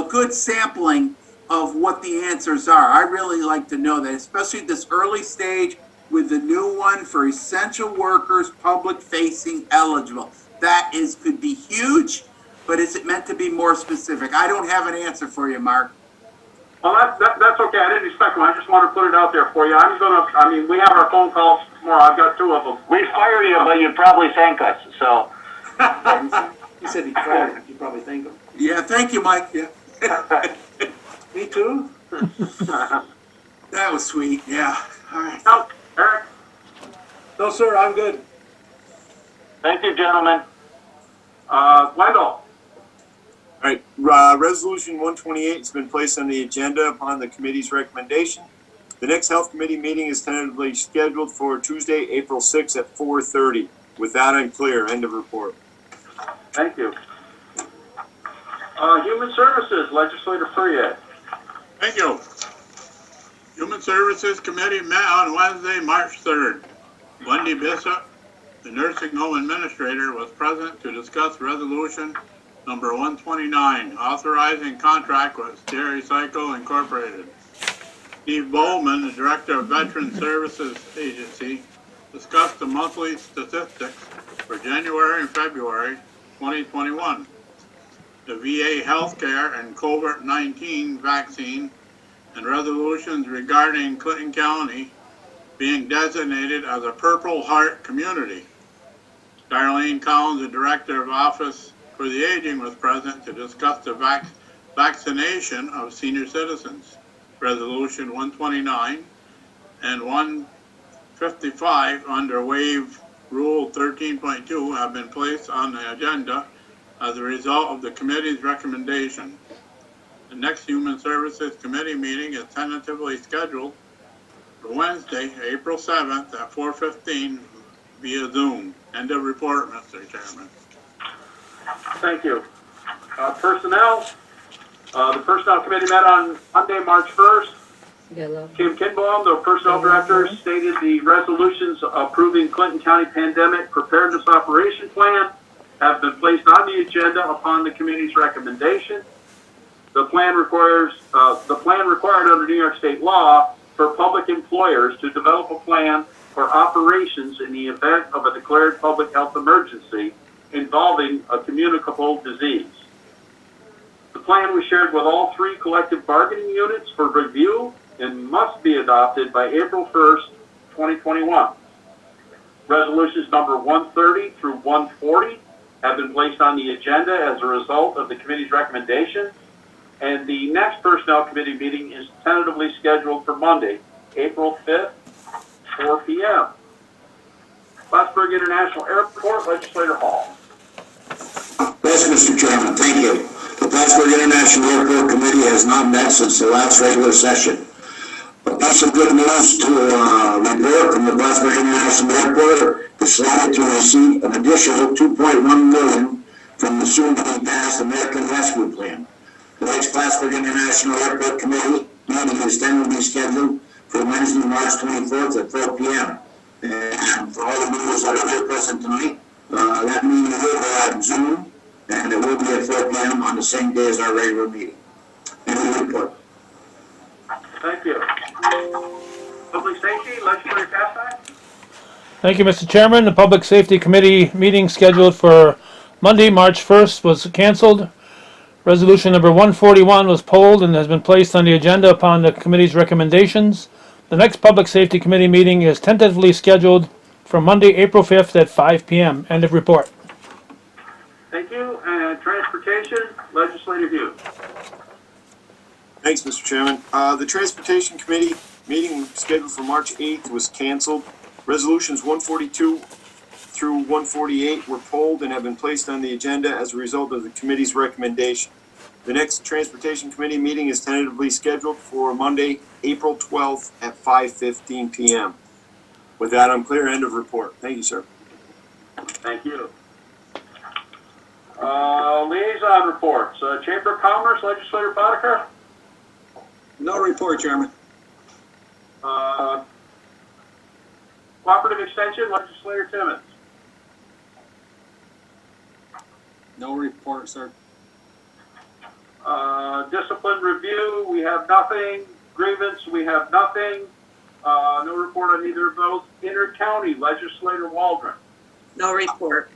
good sampling of what the answers are. I really like to know that, especially this early stage with the new one for essential workers, public facing eligible. That could be huge, but is it meant to be more specific? I don't have an answer for you, Mark. Well, that's okay. I didn't expect one. I just want to put it out there for you. We have our phone calls tomorrow. I've got 2 of them. We'd fire you, but you'd probably thank us. So. He said he'd fire you. You'd probably thank him. Yeah, thank you, Mike. Yeah. Me too. That was sweet. Yeah. All right. No, Eric? No, sir. I'm good. Thank you, gentlemen. Wendell? All right, Resolution 128 has been placed on the agenda upon the committee's recommendation. The next Health Committee meeting is tentatively scheduled for Tuesday, April 6th at 4:30. With that, I'm clear. End of report. Thank you. Human Services, Legislator Furrier. Thank you. Human Services Committee met on Wednesday, March 3rd. Wendy Bishop, the nursing home administrator, was present to discuss resolution number 129, authorizing contract with Stericycle Incorporated. Steve Bowman, the director of Veteran Services Agency, discussed the monthly statistics for January and February 2021. The VA healthcare and COVID-19 vaccine and resolutions regarding Clinton County being designated as a Purple Heart community. Darlene Collins, the Director of Office for the Aging, was present to discuss the vaccination of senior citizens. Resolution 129 and 155 under Waive Rule 13.2 have been placed on the agenda as a result of the committee's recommendation. The next Human Services Committee meeting is tentatively scheduled for Wednesday, April 7th at 4:15 via Zoom. End of report, Mr. Chairman. Thank you. Personnel. The Personnel Committee met on Monday, March 1st. Kim Kinbaum, the Personnel Director, stated the resolutions approving Clinton County Pandemic Preparedness Operation Plan have been placed on the agenda upon the committee's recommendation. The plan required under New York State law for public employers to develop a plan for operations in the event of a declared public health emergency involving a communicable disease. The plan was shared with all three collective bargaining units for review and must be adopted by April 1st, 2021. Resolutions number 130 through 140 have been placed on the agenda as a result of the committee's recommendation, and the next Personnel Committee meeting is tentatively scheduled for Monday, April 5th, 4 p.m. Plattsburgh International Airport, Legislator Hall. Yes, Mr. Chairman, thank you. The Plattsburgh International Airport Committee has not met since the last regular session. But that's some good news to report from the Plattsburgh International Airport. It's slated to receive an additional $2.1 million from the soon-to-be-passed American Rescue Plan. The next Plattsburgh International Airport Committee meeting is tentatively scheduled for Wednesday, March 24th at 4 p.m. And for all the members that are here present tonight, that meeting will be on Zoom, and it will be at 4 p.m. on the same day as our regular meeting. End of report. Thank you. Public Safety, Legislator Castine. Thank you, Mr. Chairman. The Public Safety Committee meeting scheduled for Monday, March 1st was canceled. Resolution number 141 was polled and has been placed on the agenda upon the committee's recommendations. The next Public Safety Committee meeting is tentatively scheduled for Monday, April 5th at 5 p.m. End of report. Thank you. And Transportation, Legislator Hughes. Thanks, Mr. Chairman. The Transportation Committee meeting scheduled for March 8th was canceled. Resolutions 142 through 148 were polled and have been placed on the agenda as a result of the committee's recommendation. The next Transportation Committee meeting is tentatively scheduled for Monday, April 12th at 5:15 p.m. With that, I'm clear. End of report. Thank you, sir. Thank you. Liaison reports. Chamber of Commerce, Legislator Boddicker. No report, Chairman. Cooperative Extension, Legislator Timmons. No report, sir. Discipline Review, we have nothing. Grievance, we have nothing. No report on either of those. Inter-County, Legislator Waldron. No report.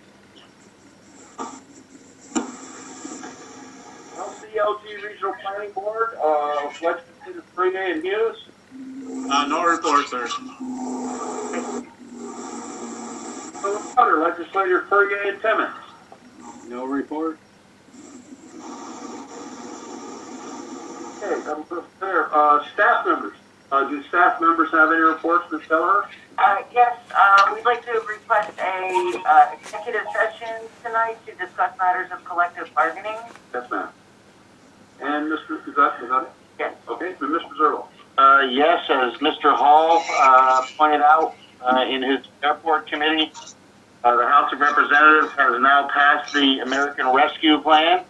LCLG Regional Planning Board, Legislator Frege and Hughes. No report, sir. Water, Legislator Frege and Timmons. No report. Okay, that was there. Staff members. Do staff members have any reports, Ms. Keller? Yes, we'd like to request a executive session tonight to discuss matters of collective bargaining. Yes, ma'am. And Mr. Is that it? Yes. Okay, so Mr. Zerlo. Yes, as Mr. Hall pointed out in his airport committee The House of Representatives has now passed the American Rescue Plan.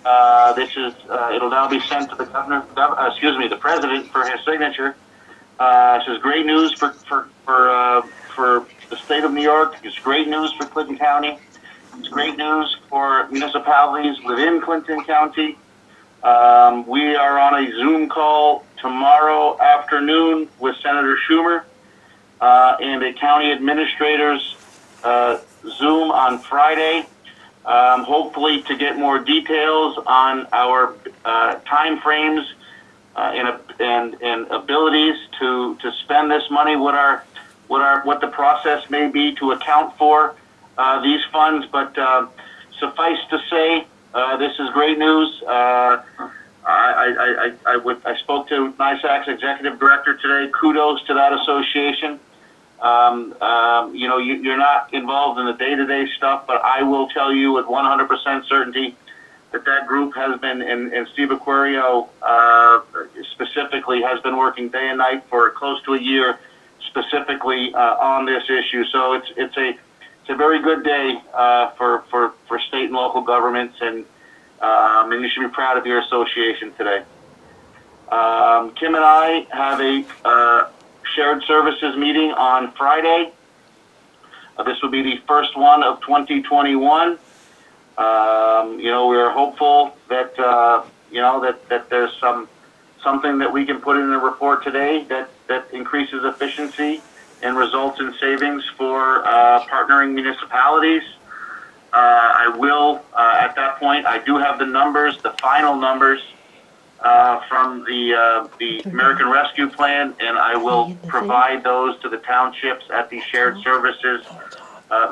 It'll now be sent to the the president for his signature. This is great news for the state of New York. It's great news for Clinton County. It's great news for municipalities within Clinton County. We are on a Zoom call tomorrow afternoon with Senator Schumer and a county administrator's Zoom on Friday, hopefully to get more details on our time frames and abilities to spend this money, what the process may be to account for these funds. But suffice to say, this is great news. I spoke to NISAC's executive director today. Kudos to that association. You're not involved in the day-to-day stuff, but I will tell you with 100% certainty that group has been, and Steve Aquario specifically, has been working day and night for close to a year specifically on this issue. So it's a very good day for state and local governments, and you should be proud of your association today. Kim and I have a shared services meeting on Friday. This will be the first one of 2021. We're hopeful that that there's something that we can put in the report today that increases efficiency and results in savings for partnering municipalities. I will, at that point, I do have the numbers, the final numbers from the American Rescue Plan, and I will provide those to the townships at the shared services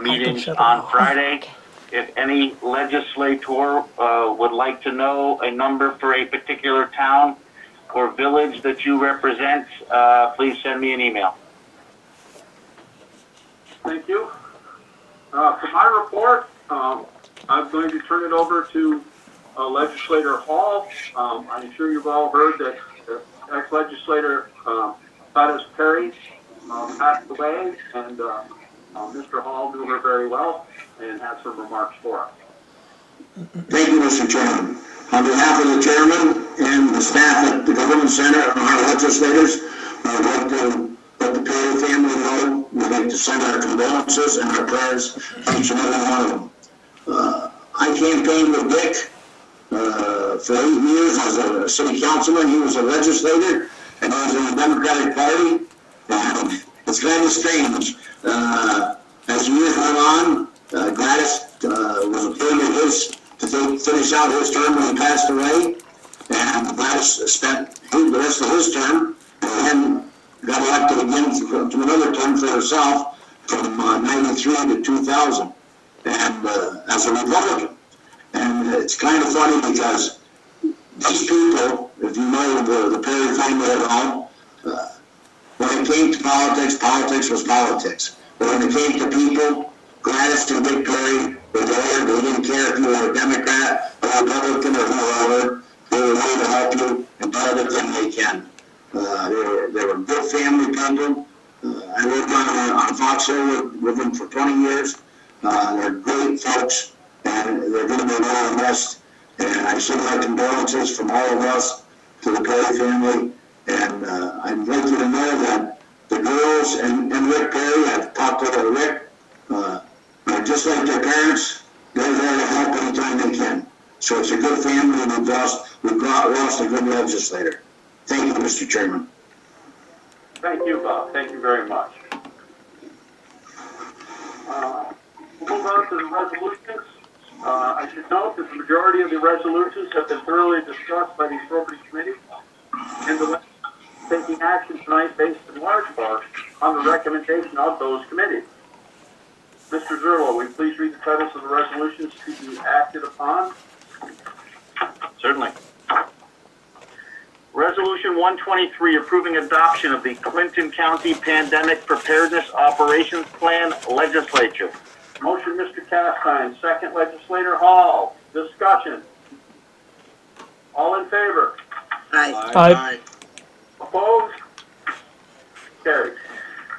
meetings on Friday. If any legislator would like to know a number for a particular town or village that you represent, please send me an email. Thank you. For my report, I'm going to turn it over to Legislator Hall. I'm sure you've all heard that ex-legislator Titus Perry passed away, and Mr. Hall knew her very well and has some remarks for us. Thank you, Mr. Chairman. On behalf of the chairman and the staff at the Government Center and our legislators, I'd like to let the Perry family know we'd like to send our condolences and our prayers to each and every one of them. I campaigned with Dick for 8 years as a city councilman. He was a legislator, and I was in the Democratic Party. And it's kind of strange. As years went on, Gladys was appointed to finish out his term when he passed away, and Gladys spent the rest of his term, and then got elected again to another term for herself from 93 to 2000, and as a Republican. And it's kind of funny because these people, if you know the Perry family at all, when it came to politics, politics was politics. But when it came to people, Gladys and Dick Perry were there. They didn't care if you were a Democrat, a Republican, or whoever. They were there to help you and do everything they can. They were good family people. I worked on Fox Hill with them for 20 years. They're great folks, and they're going to be well missed. And I send my condolences from all of us to the Perry family. And I'd like you to know that the girls and Rick Perry, I've talked to Rick, are just like their parents. They're there to help anytime they can. So it's a good family, and we've lost a good legislator. Thank you, Mr. Chairman. Thank you, Bob. Thank you very much. We'll move on to the resolutions. I should note that the majority of the resolutions have been thoroughly discussed by the appropriate committee, and the taking action tonight based in large part on the recommendation of those committees. Mr. Zerlo, will you please read the titles of the resolutions to be acted upon? Certainly. Resolution 123, approving adoption of the Clinton County Pandemic Preparedness Operations Plan. Legislature. Motion, Mr. Castine. Second, Legislator Hall. Discussion. All in favor? Aye. Aye. Opposed? Carried.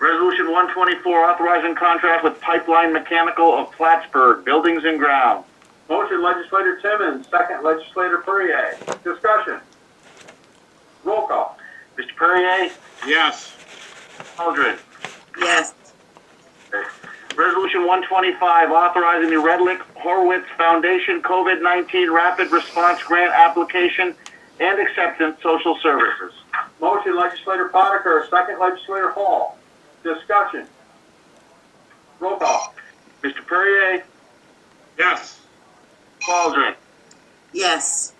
Resolution Resolution 124, authorizing contract with Pipeline Mechanical of Plattsburgh, Buildings and Grounds. Motion legislator Timmons, second legislator Perrier. Discussion. Roll call. Mr. Perrier? Yes. Waldron? Yes. Resolution 125, authorizing the Redlick Horowitz Foundation COVID-19 Rapid Response Grant application and acceptance social services. Motion legislator Potiker, second legislator Hall. Discussion. Roll call. Mr. Perrier? Yes. Waldron? Yes.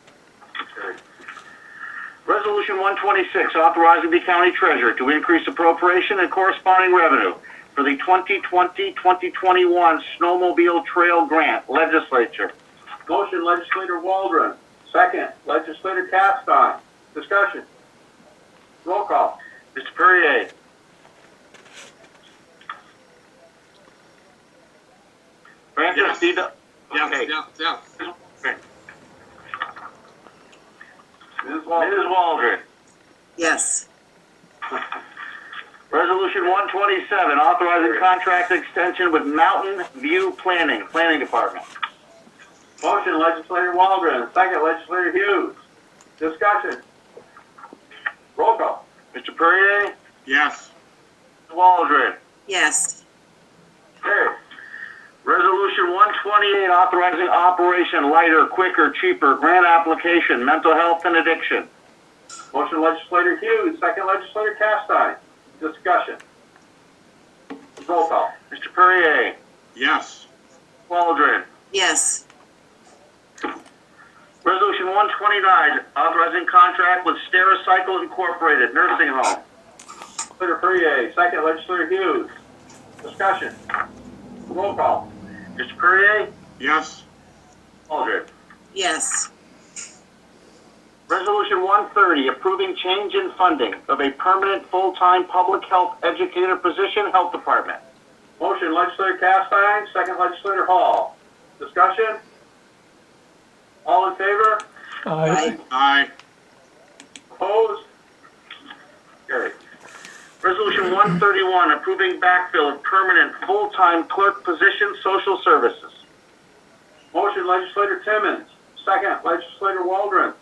Resolution 126, authorizing the county treasurer to increase appropriation and corresponding revenue for the 2020-2021 Snowmobile Trail Grant. Legislature. Motion legislator Waldron, second legislator Castine. Discussion. Roll call. Mr. Perrier? Francis? Yes. Yes. Yes. Yes. Okay. Ms. Waldron. Ms. Waldron? Yes. Resolution 127, authorizing contract extension with Mountain View Planning Department. Motion legislator Waldron, second legislator Hughes. Discussion. Roll call. Mr. Perrier? Yes. Ms. Waldron? Yes. Carried. Resolution 128, authorizing Operation Lighter, Quicker, Cheaper grant application, mental health and addiction. Motion legislator Hughes, second legislator Castine. Discussion. Roll call. Mr. Perrier? Yes. Waldron? Yes. Resolution 129, authorizing contract with Stericycle Incorporated Nursing Home. Legislator Perrier, second legislator Hughes. Discussion. Roll call. Mr. Perrier? Yes. Waldron? Yes. Resolution 130, approving change in funding of a permanent full-time public health educator position, Health Department. Motion legislator Castine, second legislator Hall. Discussion. All in favor? Aye. Aye. Opposed? Carried. Resolution 131, approving backfill of permanent full-time clerk position, social services. Motion legislator Timmons, second legislator Waldron.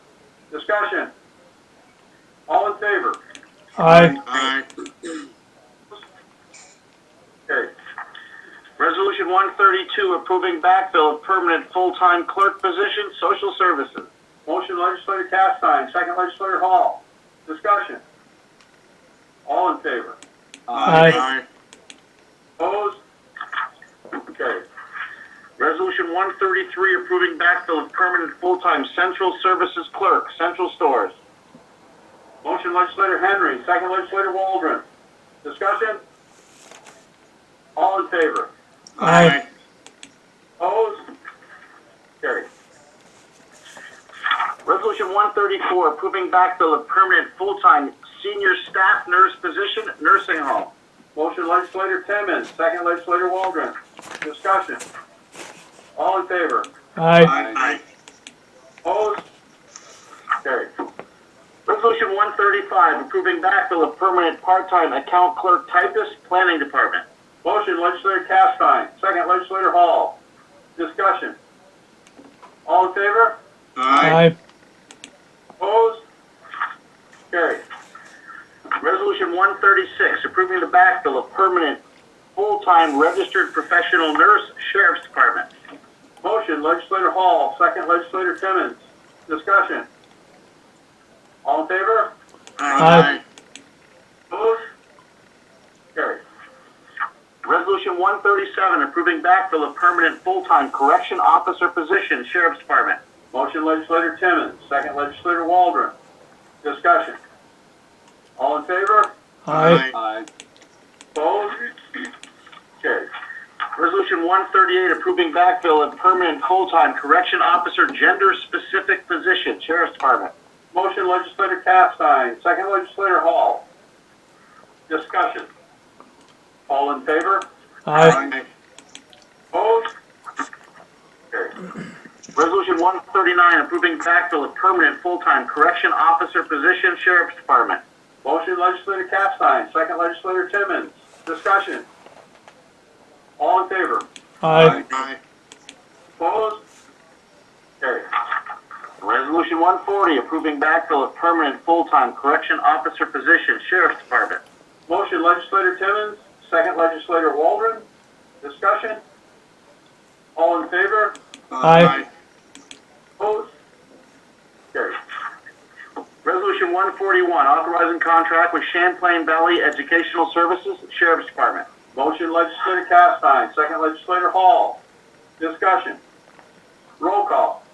Discussion. All in favor? Aye. Aye. Carried. Resolution 132, approving backfill of permanent full-time clerk position, social services. Motion legislator Castine, second legislator Hall. Discussion. All in favor? Aye. Opposed? Carried. Resolution 133, approving backfill of permanent full-time central services clerk, central stores. Motion legislator Henry, second legislator Waldron. Discussion. All in favor? Aye. Opposed? Carried. Resolution 134, approving backfill of permanent full-time senior staff nurse position, nursing home. Motion legislator Timmons, second legislator Waldron. Discussion. All in favor? Aye. Aye. Opposed? Carried. Resolution 135, approving backfill of permanent part-time account clerk typist, planning department. Motion legislator Castine, second legislator Hall. Discussion. All in favor? Aye. Opposed? Carried. Resolution 136, approving the backfill of permanent full-time registered professional nurse, sheriff's department. Motion legislator Hall, second legislator Timmons. Discussion. All in favor? Aye. Opposed? Carried. Resolution 137, approving backfill of permanent full-time correction officer position, sheriff's department. Motion legislator Timmons, second legislator Waldron. Discussion. All in favor? Aye. Aye. Opposed? Carried. Resolution 138, approving backfill of permanent full-time correction officer gender-specific position, sheriff's department. Motion legislator Castine, second legislator Hall. Discussion. All in favor? Aye. Opposed? Carried. Resolution 139, approving backfill of permanent full-time correction officer position, sheriff's department. Motion legislator Castine, second legislator Timmons. Discussion. All in favor? Aye. Aye. Opposed? Carried. Resolution 140, approving backfill of permanent full-time correction officer position, Sheriff's Department. Motion legislator Timmons, second legislator Waldron. Discussion. All in favor? Aye. Opposed? Carried. Resolution 141, authorizing contract with Champlain Valley Educational Services, Sheriff's Department. Motion legislator Castine, second legislator Hall. Discussion. Roll call.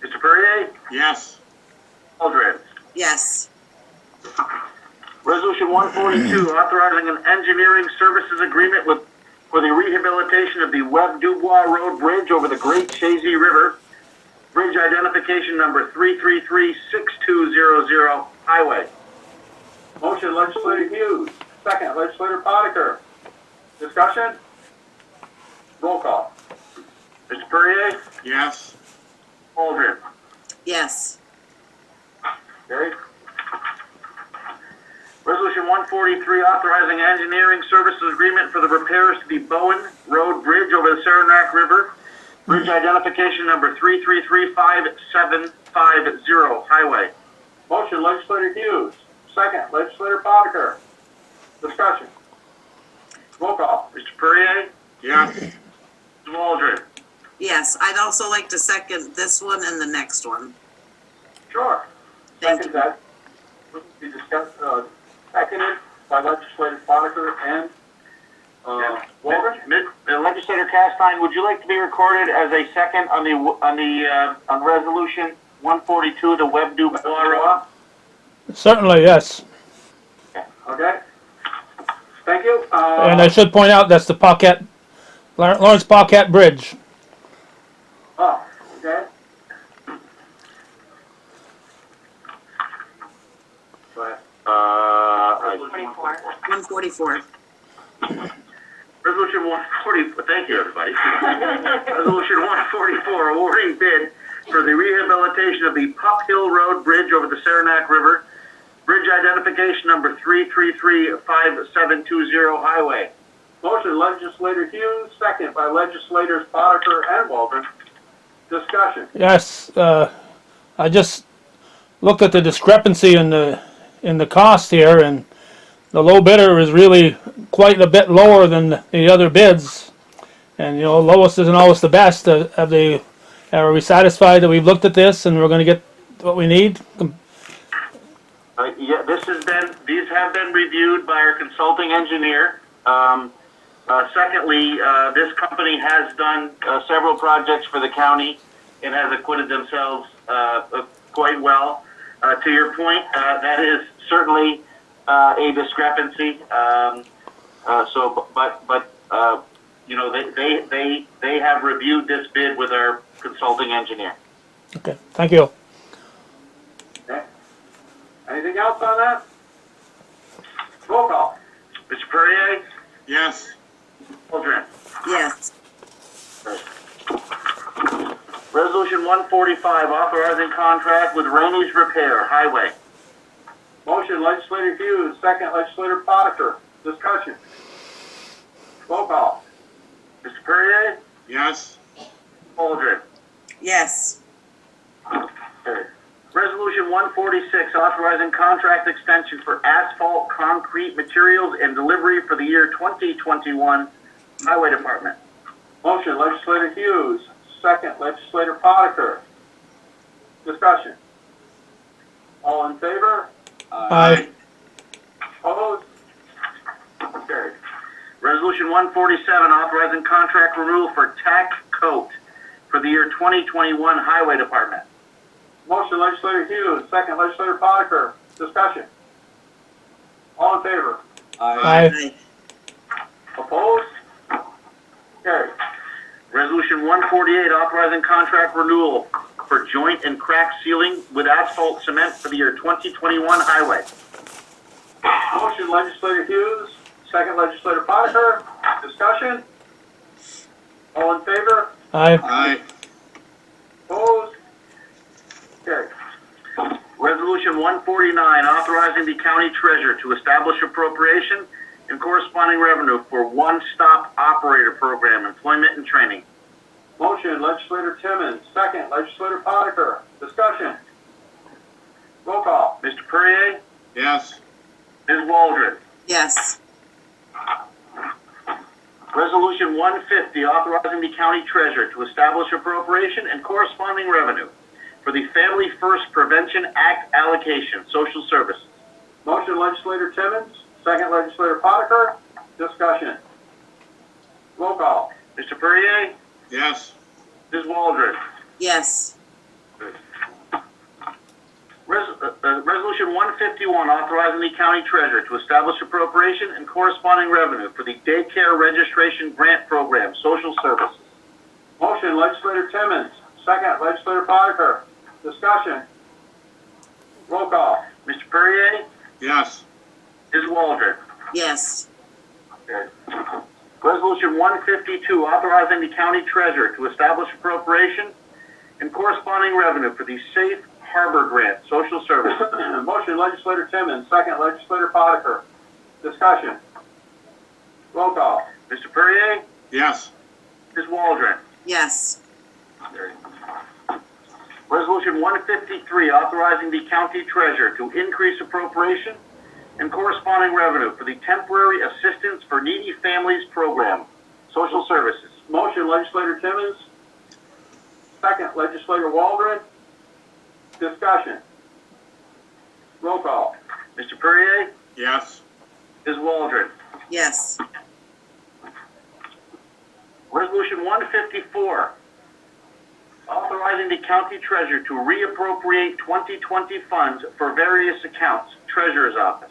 Mr. Perrier? Yes. Eldred? Yes. Resolution 142, authorizing an engineering services agreement for the rehabilitation of the Webb Dubois Road Bridge over the Great Chazy River. Bridge identification number 333-6200, highway. Motion legislator Hughes, second legislator Potiker. Discussion. Roll call. Mr. Perrier? Yes. Eldred? Yes. Carried. Resolution 143, authorizing engineering services agreement for the repairs to the Bowen Road Bridge over the Saranac River. Bridge identification number 333-5750, highway. Motion legislator Hughes, second legislator Potiker. Discussion. Roll call. Mr. Perrier? Yes. Mr. Waldron? Yes. I'd also like to second this one and the next one. Sure. Thank Second you. that. Be discussed, seconded by legislator Potiker and, Waldron. Legislator Castine, would you like to be recorded as a second on resolution 142, the Webb Dubois Road? Certainly, yes. Okay. Thank you. And I should point out, that's the Lawrence Paquette Bridge. Oh, okay. Go ahead. 24. 144. Resolution 140, thank you, everybody. Resolution 144, awarding bid for the rehabilitation of the Pup Hill Road Bridge over the Saranac River. Bridge identification number 333-5720, highway. Motion legislator Hughes, second by legislators Potiker and Waldron. Discussion. Yes, I just looked at the discrepancy in the cost here, and the low bidder is really quite a bit lower than the other bids. And lowest isn't always the best. Are we satisfied that we've looked at this and we're going to get what we need? Yeah, these have been reviewed by our consulting engineer. Secondly, this company has done several projects for the county and has acquitted themselves quite well. To your point, that is certainly a discrepancy. They have reviewed this bid with our consulting engineer. Okay, thank you. Okay. Anything else on that? Roll call. Mr. Perrier? Yes. Waldron? Yes. Resolution 145, authorizing contract with Rainey's Repair, highway. Motion legislator Hughes, second legislator Potiker. Discussion. Roll call. Mr. Perrier? Yes. Waldron? Yes. Resolution 146, authorizing contract extension for asphalt concrete materials and delivery for the year 2021, Highway Department. Motion legislator Hughes, second legislator Potiker. Discussion. All in favor? Aye. Opposed? Carried. Resolution 147, authorizing contract renewal for tack coat for the year 2021, Highway Department. Motion legislator Hughes, second legislator Potiker. Discussion. All in favor? Aye. Opposed? Carried. Resolution 148, authorizing contract renewal for joint and crack sealing with asphalt cement for the year 2021 highway. Motion legislator Hughes, second legislator Potiker. Discussion. All in favor? Aye. Aye. Opposed? Carried. Resolution 149, authorizing the county treasurer to establish appropriation and corresponding revenue for one-stop operator program, employment and training. Motion, legislator Timmons. Second, legislator Potiker. Discussion. Roll call. Mr. Perrier? Yes. Ms. Waldron? Yes. Resolution 150, authorizing the county treasurer to establish appropriation and corresponding revenue for the Family First Prevention Act allocation, social services. Motion, legislator Timmons. Second, legislator Potiker. Discussion. Roll call. Mr. Perrier? Yes. Ms. Waldron? Yes. Resolution 151, authorizing the county treasurer to establish appropriation and corresponding revenue for the daycare registration grant program, social services. Motion, legislator Timmons. Second, legislator Potiker. Discussion. Roll call. Mr. Perrier? Yes. Ms. Waldron? Yes. Resolution 152, authorizing the county treasurer to establish appropriation and corresponding revenue for the Safe Harbor Grant, social services. Motion, legislator Timmons. Second, legislator Potiker. Discussion. Roll call. Mr. Perrier? Yes. Ms. Waldron? Yes. Resolution 153, authorizing the county treasurer to increase appropriation and corresponding revenue for the Temporary Assistance for Needy Families Program, social services. Motion, legislator Timmons. Second, legislator Waldron. Discussion. Roll call. Mr. Perrier? Yes. Ms. Waldron? Yes. Resolution 154, authorizing the county treasurer to reappropriate 2020 funds for various accounts, treasurer's office.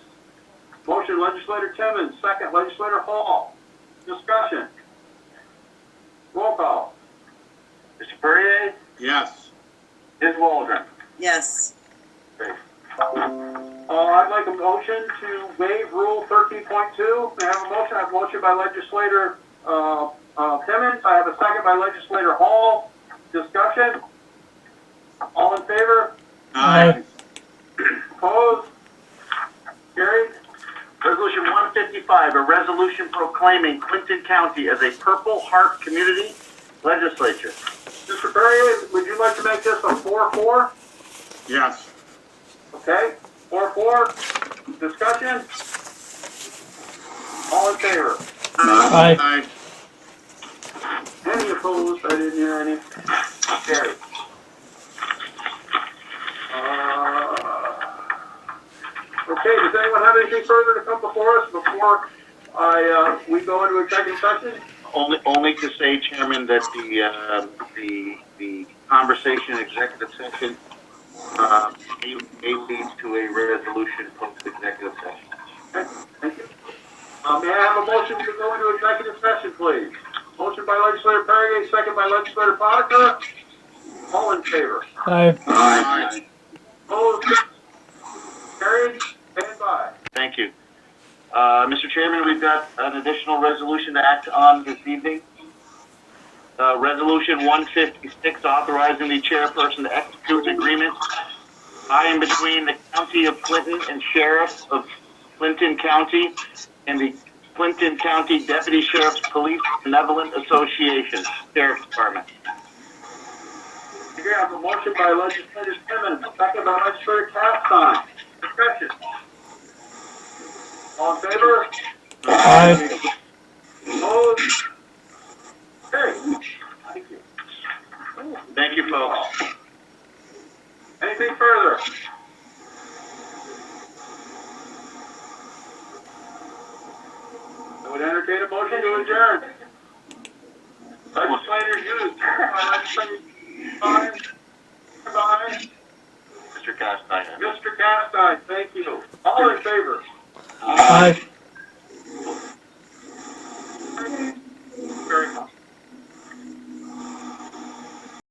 Motion, legislator Timmons. Second, legislator Hall. Discussion. Roll call. Mr. Perrier? Yes. Ms. Waldron? Yes. I'd like a motion to waive Rule 13.2. May I have a motion? I have a motion by legislator Timmons. I have a second by legislator Hall. Discussion. All in favor? Aye. Opposed? Carried. Resolution 155, a resolution proclaiming Clinton County as a Purple Heart Community. Legislature. Mr. Perrier, would you like to make this a 4-4? Yes. Okay, 4-4. Discussion. All in favor? Aye. Aye. Any opposed? I didn't hear any. Carried. Okay, does anyone have anything further to come before us before we go into executive session? Only to say, Chairman, that the conversation in executive session may lead to a resolution post-executive session. Okay, thank you. May I have a motion to go into executive session, please? Motion by legislator Perrier, second by legislator Potiker. All in favor? Aye. Aye. Opposed? Carried. Stand by. Thank you. Mr. Chairman, we've got an additional resolution to act on this evening. Resolution 156, authorizing the chairperson to execute an agreement by and between the County of Clinton and Sheriff of Clinton County and the Clinton County Deputy Sheriff's Police Benevolent Association, Sheriff's Department. Here I have a motion by legislator Timmons, second by legislator Castine. Discussion. All in favor? Aye. Opposed? Carried. Thank you. Thank you, folks. Anything further? I would entertain a motion to adjourn. Legislators used. Legislators by Mr. Castine. Mr. Castine, thank you. All in favor? Aye.